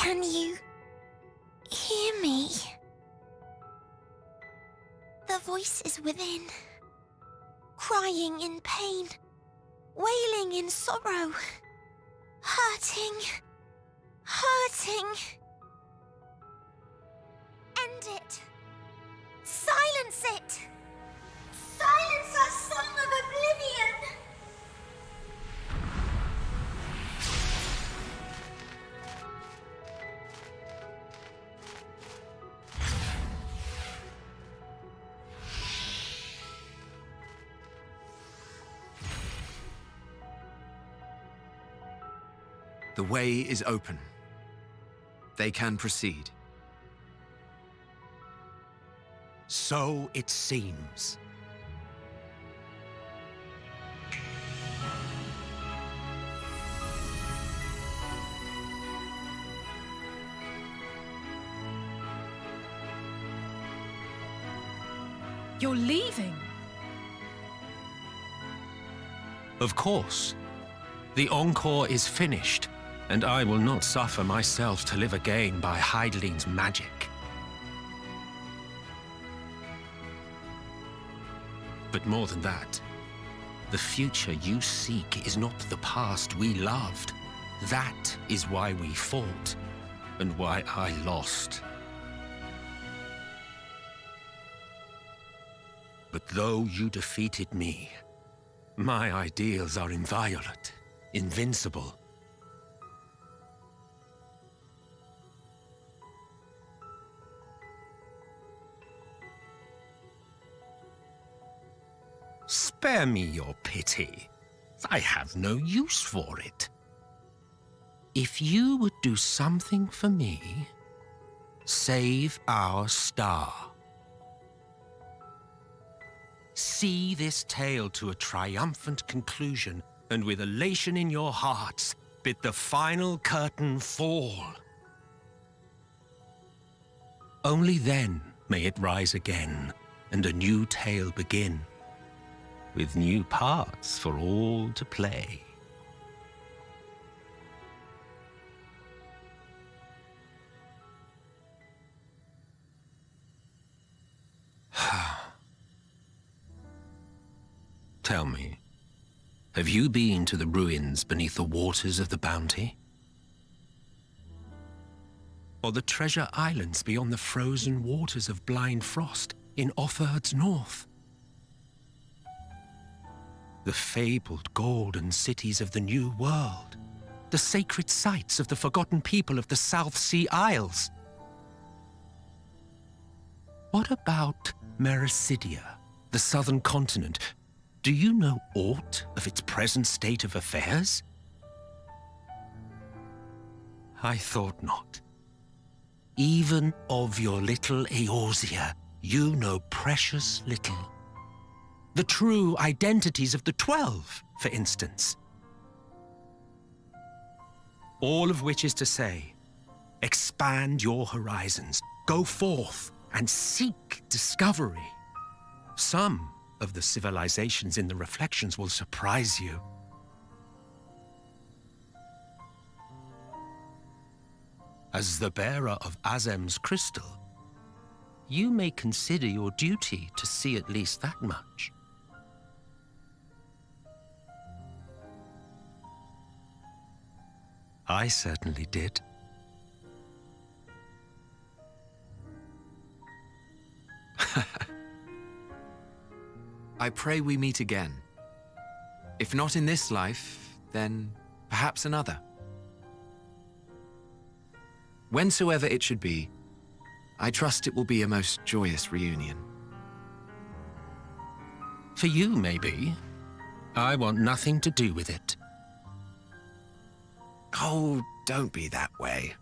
Can you hear me? The voice is within, crying in pain, wailing in sorrow, hurting, hurting. End it. Silence it. Silence our song of oblivion. The way is open. They can proceed. So it seems. You're leaving? Of course. The encore is finished, and I will not suffer myself to live again by Heideling's magic. But more than that, the future you seek is not the past we loved. That is why we fought, and why I lost. But though you defeated me, my ideals are inviolate, invincible. Spare me your pity. I have no use for it. If you would do something for me, save our star. See this tale to a triumphant conclusion, and with elation in your hearts, bid the final curtain fall. Only then may it rise again, and a new tale begin, with new parts for all to play. Tell me, have you been to the ruins beneath the waters of the Bounty? Or the treasure islands beyond the frozen waters of Blind Frost in Offerd's north? The fabled golden cities of the New World, the sacred sites of the forgotten people of the South Sea Isles? What about Mericidia, the southern continent? Do you know aught of its present state of affairs? I thought not. Even of your little Eorzea, you know precious little. The true identities of the 12, for instance. All of which is to say, expand your horizons, go forth and seek discovery. Some of the civilizations in the reflections will surprise you. As the bearer of Azem's crystal, you may consider your duty to see at least that much. I certainly did. I pray we meet again. If not in this life, then perhaps another. Whensoever it should be, I trust it will be a most joyous reunion. For you, maybe. I want nothing to do with it. Oh, don't be that way.